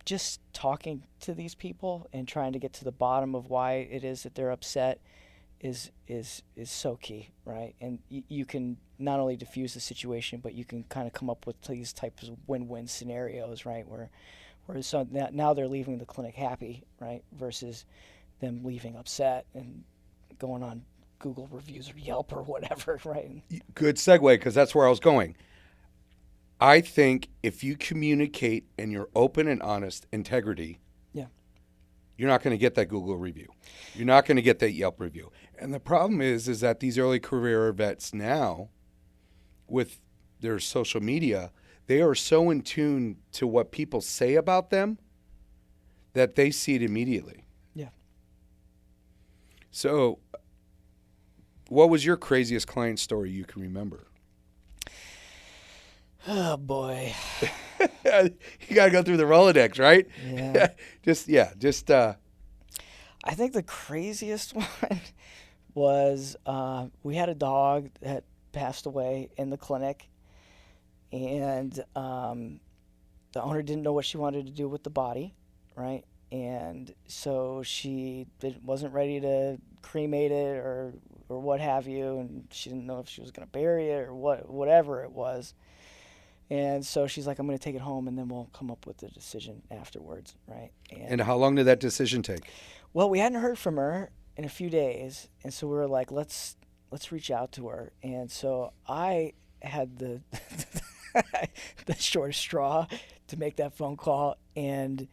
Just talking to these people and trying to get to the bottom of why it is that they're upset is so key, right? And you can not only diffuse the situation, but you can kind of come up with these types of win-win scenarios, right? Where so now they're leaving the clinic happy, right? Versus them leaving upset and going on Google reviews or Yelp or whatever, right? Good segue, because that's where I was going. I think if you communicate and you're open and honest, integrity, yeah, you're not going to get that Google review. You're not going to get that Yelp review. And the problem is that these early career vets now, with their social media, they are so in tune to what people say about them that they see it immediately. Yeah. So what was your craziest client story you can remember? Oh, boy. You got to go through the Rolodex, right? Yeah. I think the craziest one was we had a dog that passed away in the clinic, and the owner didn't know what she wanted to do with the body, right? And so she wasn't ready to cremate it or what have you, and she didn't know if she was going to bury it or whatever it was. And so she's like, I'm going to take it home, and then we'll come up with a decision afterwards, right? And how long did that decision take? Well, we hadn't heard from her in a few days, and so we were like, let's reach out to her. And so I had the the shortest straw to make that phone call, and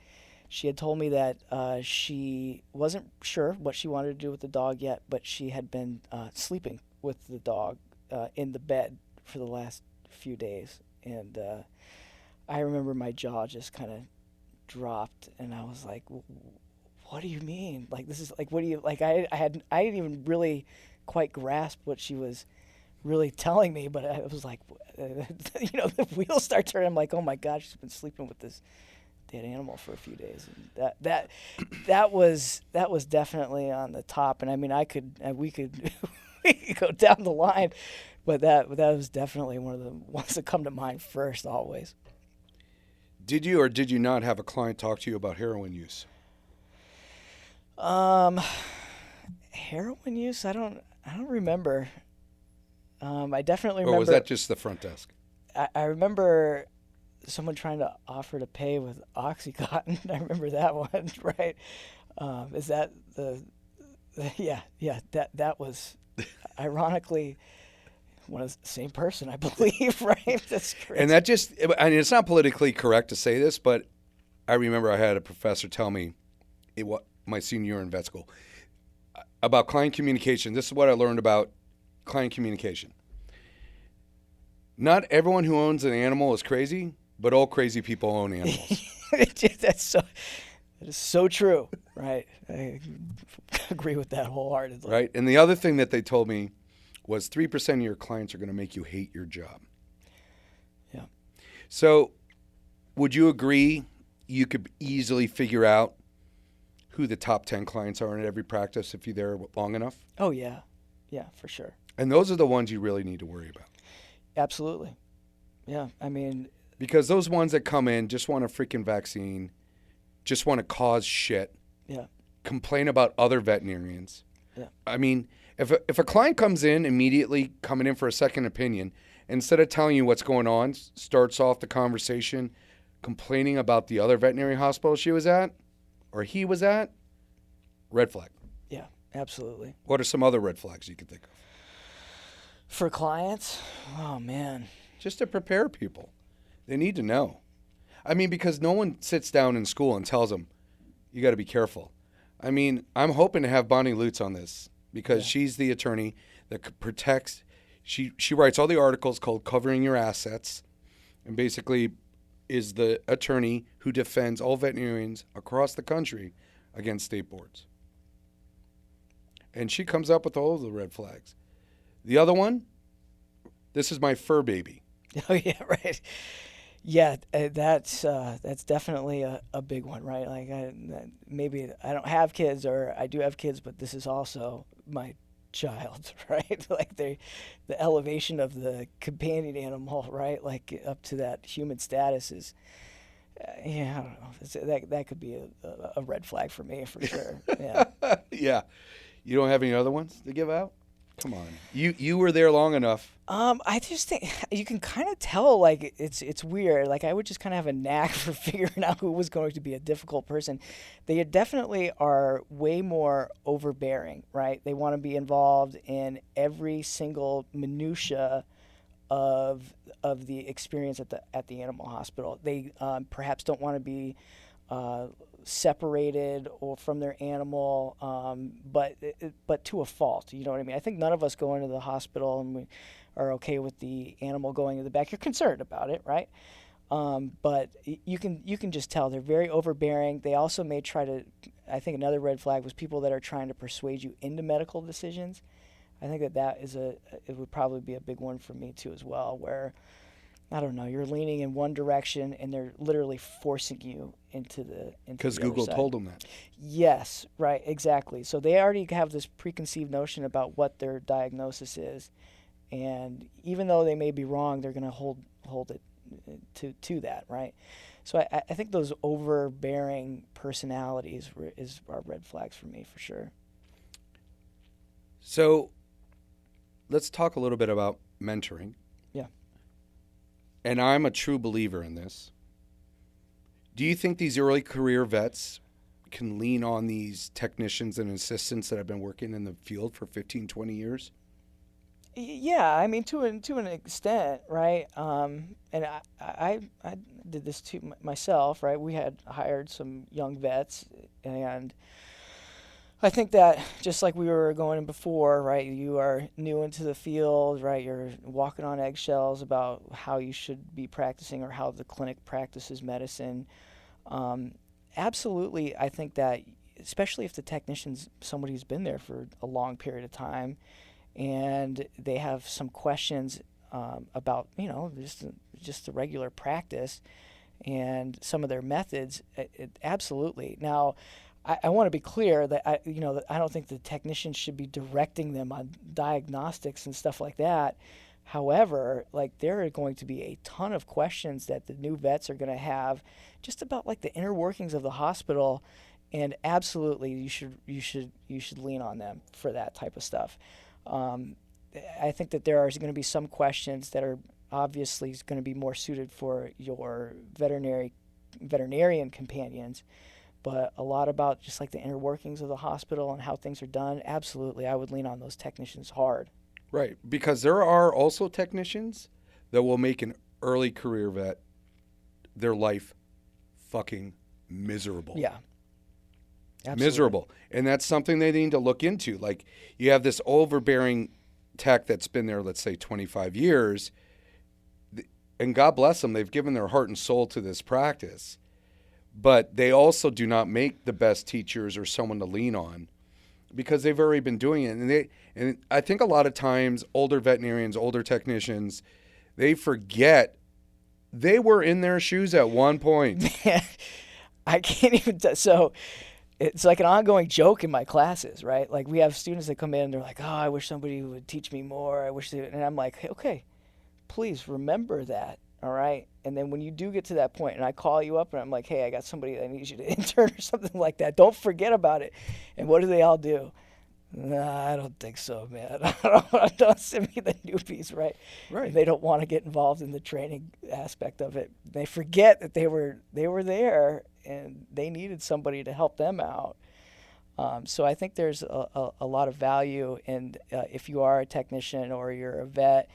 she had told me that she wasn't sure what she wanted to do with the dog yet, but she had been sleeping with the dog in the bed for the last few days. And I remember my jaw just kind of dropped, and I was like, what do you mean? Like, this is like, what do you, like, I didn't even really quite grasp what she was really telling me, but I was like, the wheels start turning. I'm like, oh my gosh, she's been sleeping with this dead animal for a few days. And that was definitely on the top. And I mean, we could go down the line, but that was definitely one of the ones that come to mind first always. Did you or did you not have a client talk to you about heroin use? Heroin use? I don't remember. I definitely remember. Or was that just the front desk? I remember someone trying to offer to pay with OxyContin. I remember that one, right? Is that yeah, that was ironically one of the same person, I believe, right? That's crazy. And it's not politically correct to say this, but I remember I had a professor tell me, my senior year in vet school, about client communication. This is what I learned about client communication. Not everyone who owns an animal is crazy, but all crazy people own animals. That is so true, right? I agree with that wholeheartedly. Right? And the other thing that they told me was 3% of your clients are going to make you hate your job. Yeah. So would you agree you could easily figure out who the top 10 clients are in every practice if you're there long enough? Oh, yeah. Yeah, for sure. And those are the ones you really need to worry about. Absolutely. Yeah. I mean, Because those ones that come in just want a freaking vaccine, just want to cause shit, yeah. complain about other veterinarians. Yeah. I mean, if a client comes in immediately coming in for a second opinion, instead of telling you what's going on, starts off the conversation complaining about the other veterinary hospital she was at or he was at, red flag. Yeah, absolutely. What are some other red flags you could think of? For clients, oh man. Just to prepare people. They need to know. I mean, because no one sits down in school and tells them, you got to be careful. I mean, I'm hoping to have Bonnie Lutz on this because she's the attorney that protects. She writes all the articles called Covering Your Assets and basically is the attorney who defends all veterinarians across the country against state boards. And she comes up with all of the red flags. The other one, this is my fur baby. Oh yeah, right. Yeah, that's definitely a big one, right? Like maybe I don't have kids or I do have kids, but this is also my child, right? Like the elevation of the companion animal, right? Like up to that human status is, yeah, I don't know. That could be a red flag for me for sure. Yeah. Yeah. You don't have any other ones to give out? Come on. You were there long enough. I just think you can kind of tell, like, it's weird. Like, I would just kind of have a knack for figuring out who was going to be a difficult person. They definitely are way more overbearing, right? They want to be involved in every single minutia of the experience at the animal hospital. They perhaps don't want to be separated or from their animal, but to a fault. You know what I mean? I think none of us go into the hospital and we are okay with the animal going in the back. You're concerned about it, right? But you can just tell they're very overbearing. They also may try to. I think another red flag was people that are trying to persuade you into medical decisions. I think that is it would probably be a big one for me too as well, where I don't know, you're leaning in one direction and they're literally forcing you into the because the Google other side. told them that. Yes, right, exactly. So they already have this preconceived notion about what their diagnosis is, and even though they may be wrong, they're going to hold it to that, right? So I think those overbearing personalities are red flags for me for sure. So let's talk a little bit about mentoring. Yeah. And I'm a true believer in this. Do you think these early career vets can lean on these technicians and assistants that have been working in the field for 15, 20 years? Yeah, I mean to an extent, right? And I did this too myself, right? We had hired some young vets, and I think that just like we were going before, right? You are new into the field, right? You're walking on eggshells about how you should be practicing or how the clinic practices medicine. Absolutely, I think that especially if the technician's somebody who's been there for a long period of time, and they have some questions about just the regular practice and some of their methods. Absolutely. Now, I want to be clear that that I don't think the technicians should be directing them on diagnostics and stuff like that. However, like there are going to be a ton of questions that the new vets are going to have just about like the inner workings of the hospital, and absolutely you should lean on them for that type of stuff. I think that there are going to be some questions that are obviously going to be more suited for your veterinarian companions, but a lot about just like the inner workings of the hospital and how things are done. Absolutely, I would lean on those technicians hard. Right, because there are also technicians that will make an early career vet their life fucking miserable. Yeah. Absolutely. Miserable. And that's something they need to look into. Like you have this overbearing tech that's been there, let's say 25 years, and God bless them, they've given their heart and soul to this practice. But they also do not make the best teachers or someone to lean on because they've already been doing it. And I think a lot of times older veterinarians, older technicians, they forget they were in their shoes at one point. Man, I can't even so it's like an ongoing joke in my classes, right? Like we have students that come in and they're like, "Oh, I wish somebody would teach me more. I wish they," and I'm like, hey, "Okay, please remember that All right. And then when you do get to that point and I call you up and I'm like, hey, I got somebody that needs you to intern or something like that, don't forget about it. And what do they all do? Nah, I don't think so, man. Don't send me the newbies, right? Right. They don't want to get involved in the training aspect of it. They forget that they were there and they needed somebody to help them out. So I think there's a lot of value in if you are a technician or you're a vet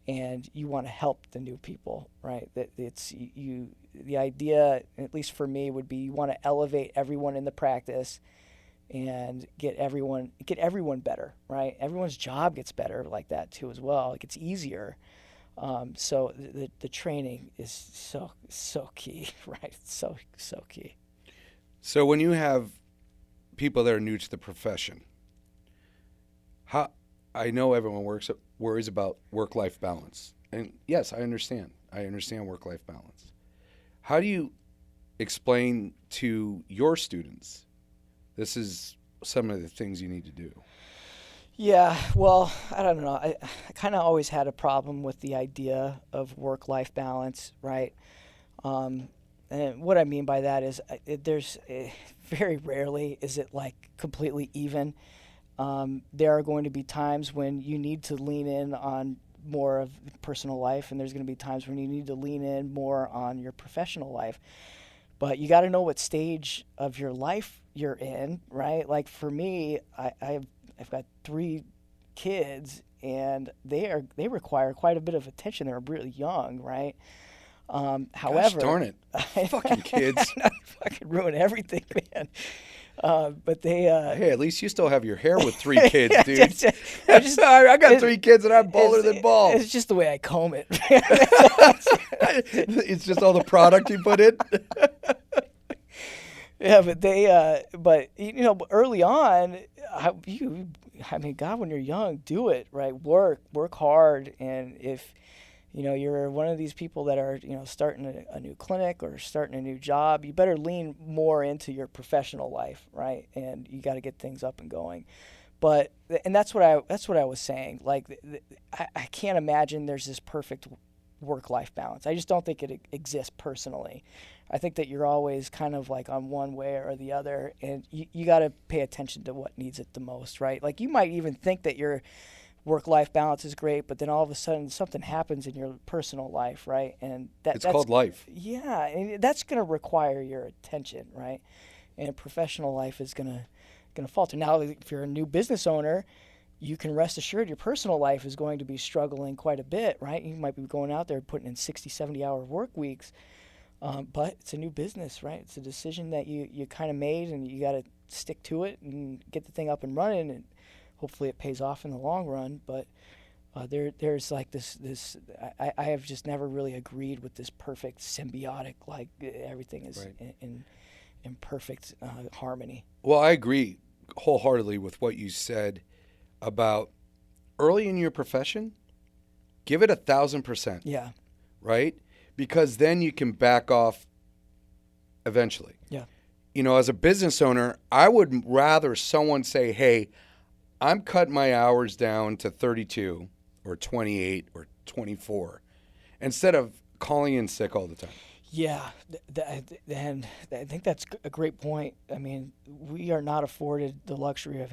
and you want to help the new people, right? That it's you. The idea, at least for me, would be you want to elevate everyone in the practice and get everyone better, right? Everyone's job gets better like that too as well. It gets easier. So the training is so key, right? So key. So when you have people that are new to the profession, I know everyone worries about work-life balance. And yes, I understand. I understand work-life balance. How do you explain to your students this is some of the things you need to do? Yeah, well, I don't know. I kind of always had a problem with the idea of work-life balance, right? And what I mean by that is very rarely is it like completely even. There are going to be times when you need to lean in on more of personal life, and there's going to be times when you need to lean in more on your professional life. But you got to know what stage of your life you're in, right? Like for me, I've got 3 kids, and they require quite a bit of attention. They're really young, right? However, Gosh darn it, fucking kids! I fucking ruin everything, man. But they. Hey, at least you still have your hair with 3 kids, dude. I got 3 kids and I'm baller than balls. It's just the way I comb it. It's just all the product you put in. Yeah, but they. But early on, I mean, God, when you're young, do it right. Work hard, and if you're one of these people that are, starting a new clinic or starting a new job, you better lean more into your professional life, right? And you got to get things up and going. But that's what I was saying. Like, I can't imagine there's this perfect work-life balance. I just don't think it exists personally. I think that you're always kind of like on one way or the other, and you got to pay attention to what needs it the most, right? Like, you might even think that your work-life balance is great, but then all of a sudden something happens in your personal life, right? And that's called life. Yeah, and that's going to require your attention, right? And professional life is going to falter. Now, if you're a new business owner, you can rest assured your personal life is going to be struggling quite a bit, right? You might be going out there putting in 60, 70-hour work weeks, but it's a new business, right? It's a decision that you kind of made, and you got to stick to it and get the thing up and running, and hopefully it pays off in the long run. But there's like this I have just never really agreed with this perfect symbiotic, like everything is right. in perfect harmony. Well, I agree wholeheartedly with what you said about early in your profession, give it 1,000%. Yeah. Right? Because then you can back off eventually. Yeah. As a business owner, I would rather someone say, hey, I'm cutting my hours down to 32 or 28 or 24 instead of calling in sick all the time. Yeah, and I think that's a great point. I mean, we are not afforded the luxury of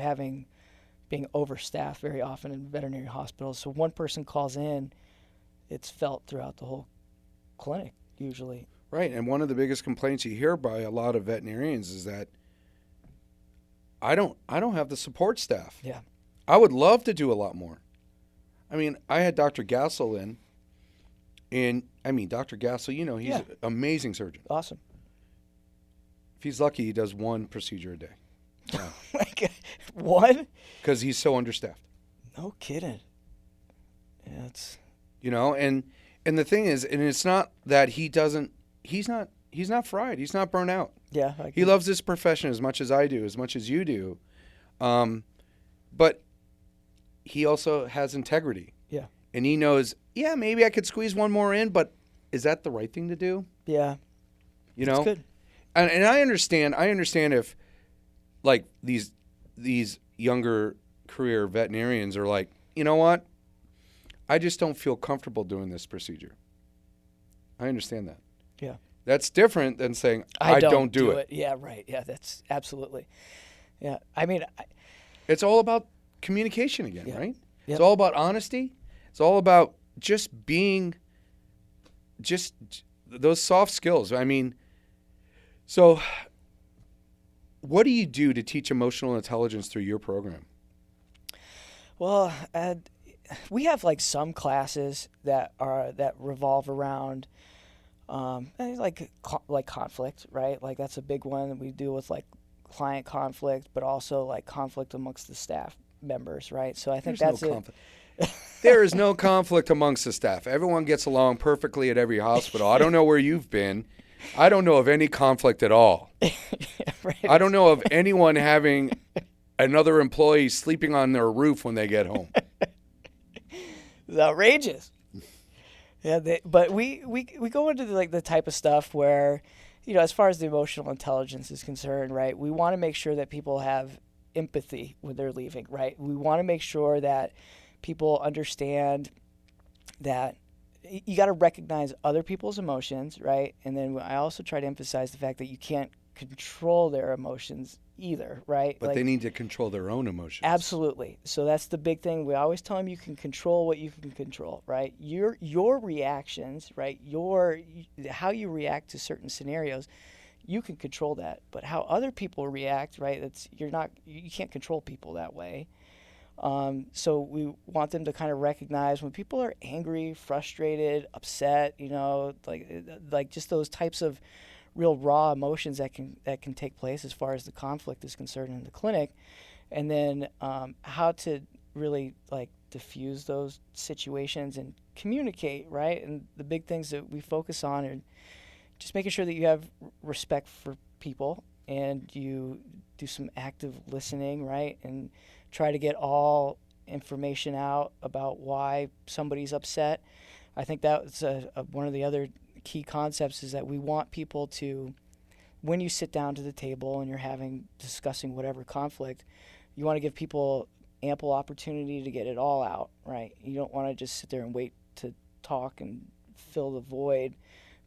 being overstaffed very often in veterinary hospitals. So one person calls in, it's felt throughout the whole clinic usually. Right, and one of the biggest complaints you hear by a lot of veterinarians is that I don't have the support staff. Yeah. I would love to do a lot more. I mean, I had Dr. Gassel in, and I mean, Dr. Gassel, he's an amazing surgeon. Awesome. If he's lucky, he does 1 procedure a day. Yeah. Like, one? Because he's so understaffed. No kidding. Yeah, it's... And the thing is, and it's not that he's not fried. He's not burnt out. Yeah. He loves this profession as much as I do, as much as you do. But he also has integrity. Yeah. And he knows, maybe I could squeeze 1 more in, but is that the right thing to do? Yeah. That's good. And I understand if like these younger career veterinarians are like, you know what? I just don't feel comfortable doing this procedure. I understand that. Yeah. That's different than saying, I don't do it. Yeah, right. Yeah, that's absolutely. Yeah. I mean, It's all about communication again, Yeah. right? Yep. It's all about honesty. It's all about just being, just those soft skills. I mean, so what do you do to teach emotional intelligence through your program? well, we have like some classes that revolve around like conflict, right? Like that's a big one that we deal with, like client conflict, but also like conflict amongst the staff members, right? So I think There's that's no it. conflict. There is no conflict amongst the staff. Everyone gets along perfectly at every hospital. I don't know where you've been. I don't know of any conflict at all. Right. I don't know of anyone having another employee sleeping on their roof when they get home. It's outrageous. Yeah, but we go into the type of stuff where, as far as the emotional intelligence is concerned, right? We want to make sure that people have empathy when they're leaving, right? We want to make sure that people understand that you got to recognize other people's emotions, right? And then I also try to emphasize the fact that you can't control their emotions either, right? But they need to control their own emotions. Absolutely. So that's the big thing. We always tell them you can control what you can control, right? Your reactions, right? How you react to certain scenarios, you can control that. But how other people react, right? You can't control people that way. So we want them to kind of recognize when people are angry, frustrated, upset, like just those types of real raw emotions that can take place as far as the conflict is concerned in the clinic, and then how to really like diffuse those situations and communicate, right? And the big things that we focus on are just making sure that you have respect for people and you do some active listening, right? And try to get all information out about why somebody's upset. I think that's one of the other key concepts is that we want people to, when you sit down to the table and you're discussing whatever conflict, you want to give people ample opportunity to get it all out, right? You don't want to just sit there and wait to talk and fill the void,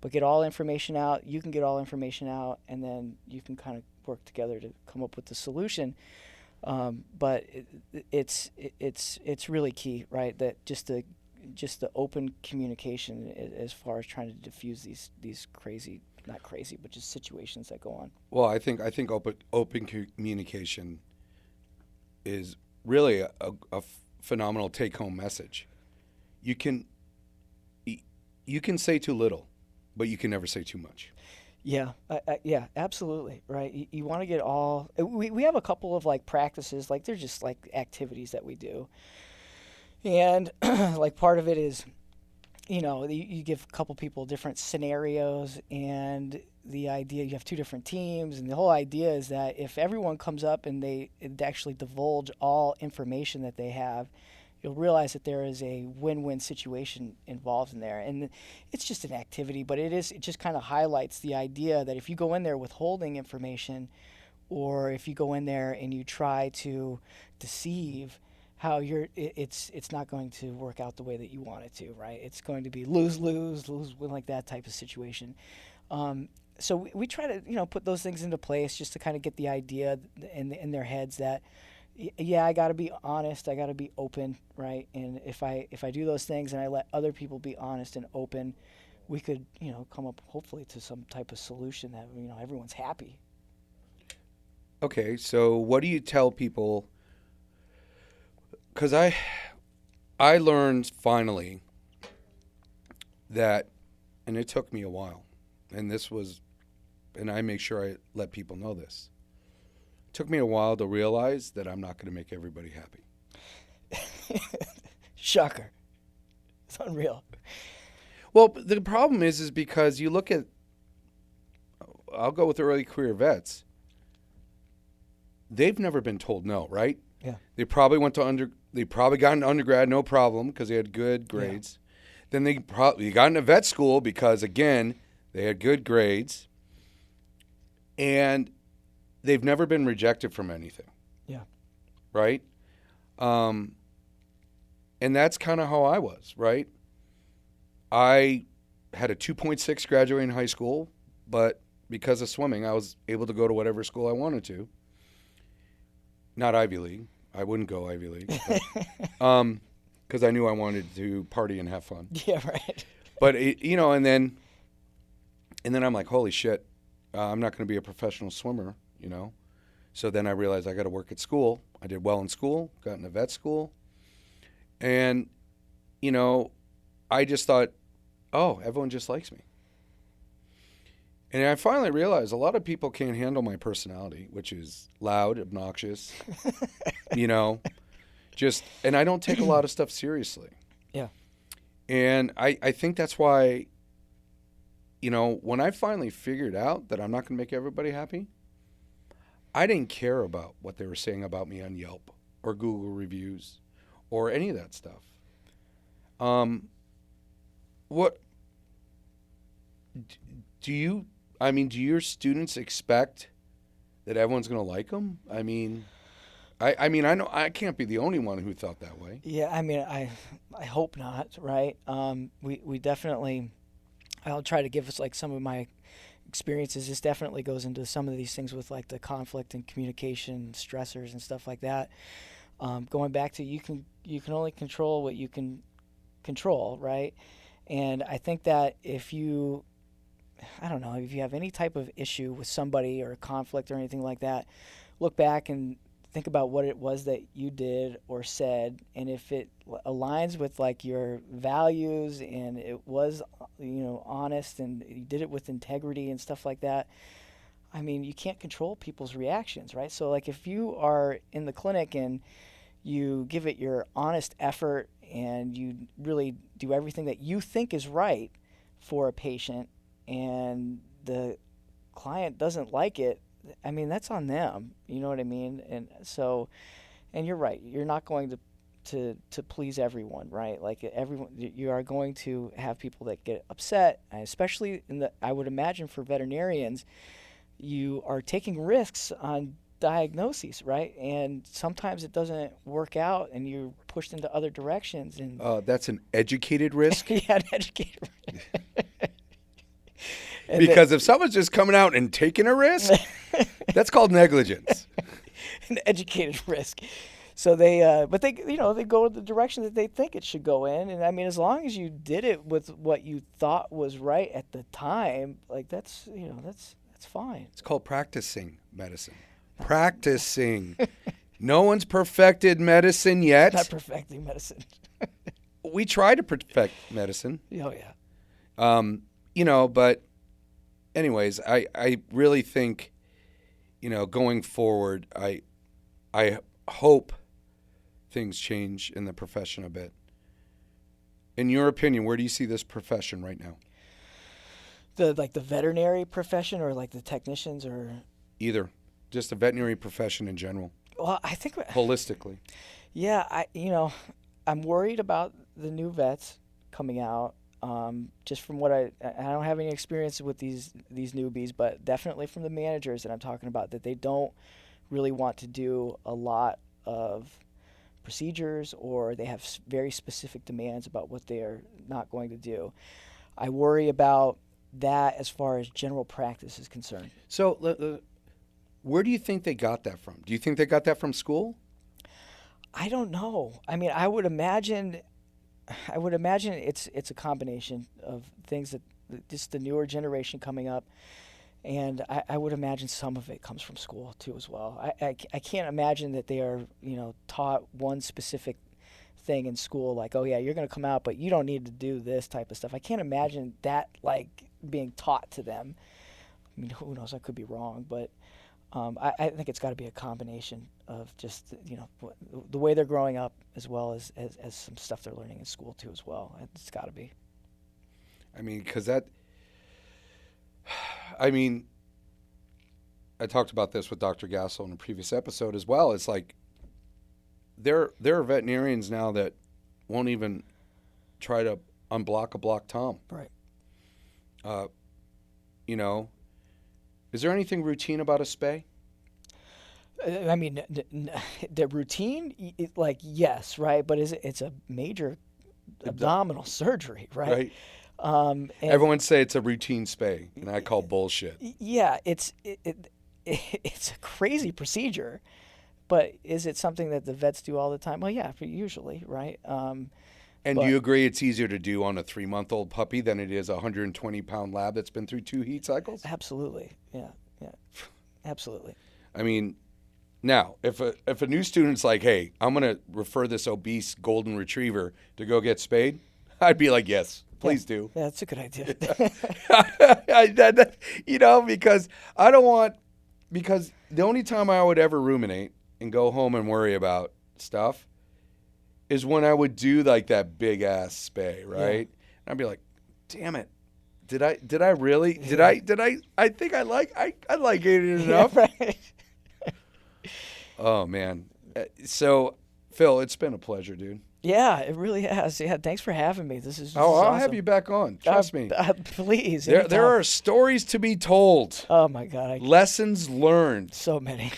but get all information out. You can get all information out, and then you can kind of work together to come up with the solution. But it's really key, right? That just the open communication as far as trying to diffuse these crazy, not crazy, but just situations that go on. Well, I think open communication is really a phenomenal take-home message. You can say too little, but you can never say too much. Yeah, yeah, absolutely, right. You want to get all. We have a couple of like practices, like they're just like activities that we do, and like part of it is, you give a couple people different scenarios, and the idea you have two different teams, and the whole idea is that if everyone comes up and they actually divulge all information that they have, you'll realize that there is a win-win situation involved in there. And it's just an activity, but it just kind of highlights the idea that if you go in there withholding information, or if you go in there and you try to deceive, it's not going to work out the way that you want it to, right? It's going to be lose-lose, lose-win, like that type of situation. So we try to, put those things into place just to kind of get the idea in their heads that, yeah, I got to be honest. I got to be open, right? And if I do those things and I let other people be honest and open, we could, come up hopefully to some type of solution that, everyone's happy. Okay, so what do you tell people? Because I learned finally that, and it took me a while, and I make sure I let people know this. It took me a while to realize that I'm not going to make everybody happy. Shocker. It's unreal. Well, the problem is because you look at, I'll go with early career vets. They've never been told no, right? Yeah. They probably got an undergrad, no problem, because they had good grades. Yeah. Then they probably got into vet school because, again, they had good grades. And they've never been rejected from anything. Yeah. Right? And that's kind of how I was, right? I had a 2.6 graduating high school, but because of swimming, I was able to go to whatever school I wanted to. Not Ivy League. I wouldn't go Ivy League. Because I knew I wanted to party and have fun. Yeah, right. But, and then I'm like, holy shit, I'm not going to be a professional swimmer, So then I realized I got to work at school. I did well in school, got into vet school. And, I just thought, oh, everyone just likes me. And I finally realized a lot of people can't handle my personality, which is loud, obnoxious, and I don't take a lot of stuff seriously. Yeah. And I think that's why, when I finally figured out that I'm not going to make everybody happy, I didn't care about what they were saying about me on Yelp or Google reviews or any of that stuff. What do your students expect that everyone's going to like them? I know I can't be the only one who thought that way. Yeah, I hope not, right? We definitely, I'll try to give us like some of my experiences. This definitely goes into some of these things with like the conflict and communication stressors and stuff like that. Going back to you can only control what you can control, right? And I think that if you have any type of issue with somebody or a conflict or anything like that, look back and think about what it was that you did or said, and if it aligns with like your values and it was, honest and you did it with integrity and stuff like that. You can't control people's reactions, right? So like if you are in the clinic and you give it your honest effort and you really do everything that you think is right for a patient, and the client doesn't like it, that's on them. You know what I mean? And so, and you're right. You're not going to please everyone, right? Like you are going to have people that get upset, especially I would imagine for veterinarians, you are taking risks on diagnoses, right? And sometimes it doesn't work out and you're pushed into other directions. And that's an educated risk? Yeah, an educated risk. Because if someone's just coming out and taking a risk, that's called negligence. An educated risk. So they go in the direction that they think it should go in. And as long as you did it with what you thought was right at the time, like that's fine. It's called practicing medicine. Practicing. No one's perfected medicine yet. Not perfecting medicine. We try to perfect medicine. Oh, yeah. But anyways, I really think, going forward, I hope things change in the profession a bit. In your opinion, where do you see this profession right now? The veterinary profession or like the technicians or? Either. Just the veterinary profession in general. Well, I think holistically. Yeah, I'm worried about the new vets coming out. Just from what I don't have any experience with these newbies, but definitely from the managers that I'm talking about, that they don't really want to do a lot of procedures, or they have very specific demands about what they are not going to do. I worry about that as far as general practice is concerned. So where do you think they got that from? Do you think they got that from school? I don't know. I would imagine it's a combination of things that just the newer generation coming up, and I would imagine some of it comes from school too as well. I can't imagine that they are taught one specific thing in school, like, oh yeah, you're going to come out, but you don't need to do this type of stuff. I can't imagine that like being taught to them. Who knows? I could be wrong, but I think it's got to be a combination of just the way they're growing up, as well as some stuff they're learning in school too as well. It's got to be. Because I talked about this with Dr. Gassel in a previous episode as well. It's like there are veterinarians now that won't even try to unblock a blocked Tom. Right. Is there anything routine about a spay? The routine, yes, right? But it's a major abdominal surgery, right? Everyone say it's a routine spay, and I call bullshit. Yeah, it's a crazy procedure, but is it something that the vets do all the time? Well, yeah, usually, right? And do you agree it's easier to do on a 3-month-old puppy than it is a 120-pound lab that's been through 2 heat cycles? Absolutely, yeah, absolutely. I mean, now if a new student's like, hey, I'm gonna refer this obese golden retriever to go get spayed, I'd be like, yes. Please do. Yeah, that's a good idea. Because because the only time I would ever ruminate and go home and worry about stuff is when I would do like that big ass spay, right? Yeah. And I'd be like, damn it. Did I really? Yeah. I think I like it enough. Yeah, right. Oh man. So Phil, it's been a pleasure, dude. Yeah, it really has. Yeah, thanks for having me. This is I'll awesome. have you back on. Trust me. Please. There are stories to be told. Oh my God. Lessons learned. So many.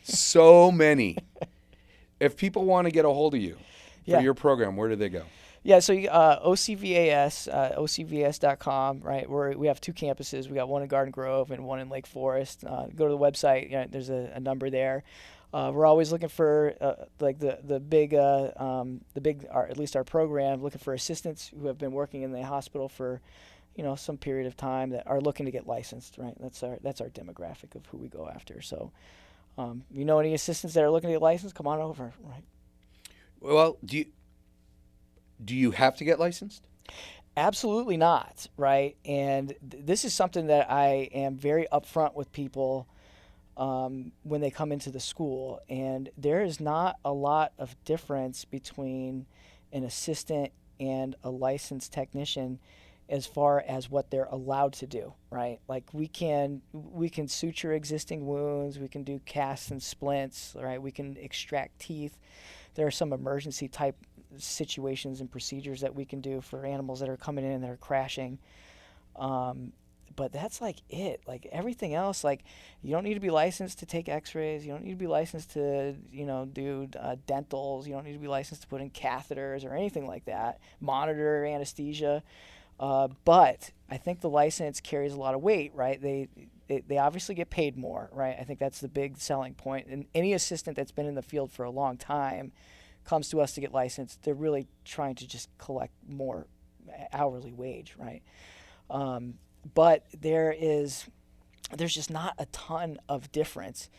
So many. If people want to get a hold of you for your program, where do they go? Yeah, so OCVAS, OCVAS.com, right? We have 2 campuses. We got one in Garden Grove and one in Lake Forest. Go to the website. There's a number there. We're always looking for the big, at least our program, looking for assistants who have been working in the hospital for, some period of time that are looking to get licensed. Right, that's our demographic of who we go after. So, any assistants that are looking to get licensed, come on over. Right. Well, do you have to get licensed? Absolutely not. Right, and this is something that I am very upfront with people. When they come into the school, and there is not a lot of difference between an assistant and a licensed technician as far as what they're allowed to do, right? Like we can suture existing wounds, we can do casts and splints, right? We can extract teeth. There are some emergency type situations and procedures that we can do for animals that are coming in and that are crashing. But that's like it. Like everything else, like you don't need to be licensed to take X-rays. You don't need to be licensed to, do dentals. You don't need to be licensed to put in catheters or anything like that. Monitor anesthesia. But I think the license carries a lot of weight, right? They obviously get paid more, right? I think that's the big selling point. And any assistant that's been in the field for a long time comes to us to get licensed. They're really trying to just collect more hourly wage, right? But there's just not a ton of difference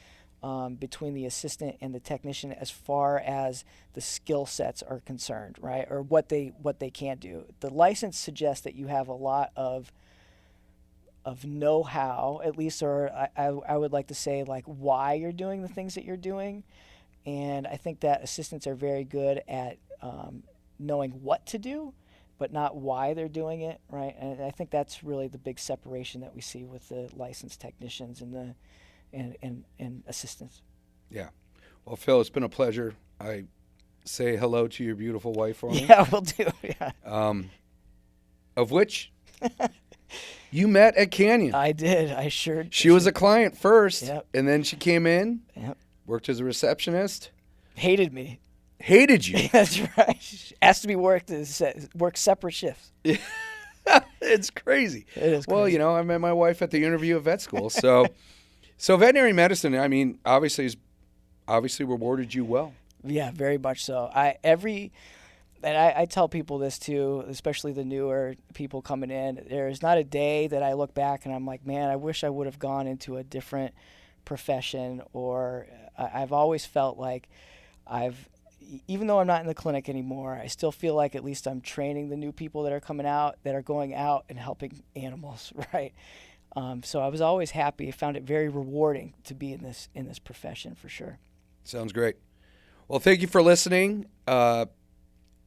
between the assistant and the technician as far as the skill sets are concerned, right? Or what they can do. The license suggests that you have a lot of know-how, at least, or I would like to say like why you're doing the things that you're doing. And I think that assistants are very good at knowing what to do, but not why they're doing it, right? And I think that's really the big separation that we see with the licensed technicians and and assistants. Yeah. Well, Phil, it's been a pleasure. I say hello to your beautiful wife for me. Yeah, we'll do. Yeah. Of which you met at Canyon. I did. I sure did. She was a client first, yep. And then she came in, yep. Worked as a receptionist. Hated me. Hated you. That's right. Asked to be work separate shifts. It's crazy. It is crazy. Well, I met my wife at the interview at vet school. So veterinary medicine, I mean, obviously rewarded you well. Yeah, very much so. I tell people this too, especially the newer people coming in. There's not a day that I look back and I'm like, man, I wish I would have gone into a different profession. Or I've always felt like even though I'm not in the clinic anymore, I still feel like at least I'm training the new people that are coming out, that are going out and helping animals, right? So I was always happy. I found it very rewarding to be in this profession for sure. Sounds great. Well, thank you for listening.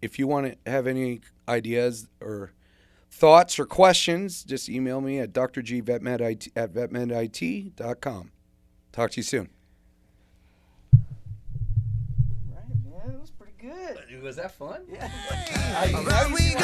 If you want to have any ideas or thoughts or questions, just email me at drgvetmedit@vetmedit.com. Talk to you soon. Right, man. That was pretty good. Was that fun? Yeah. Around we go.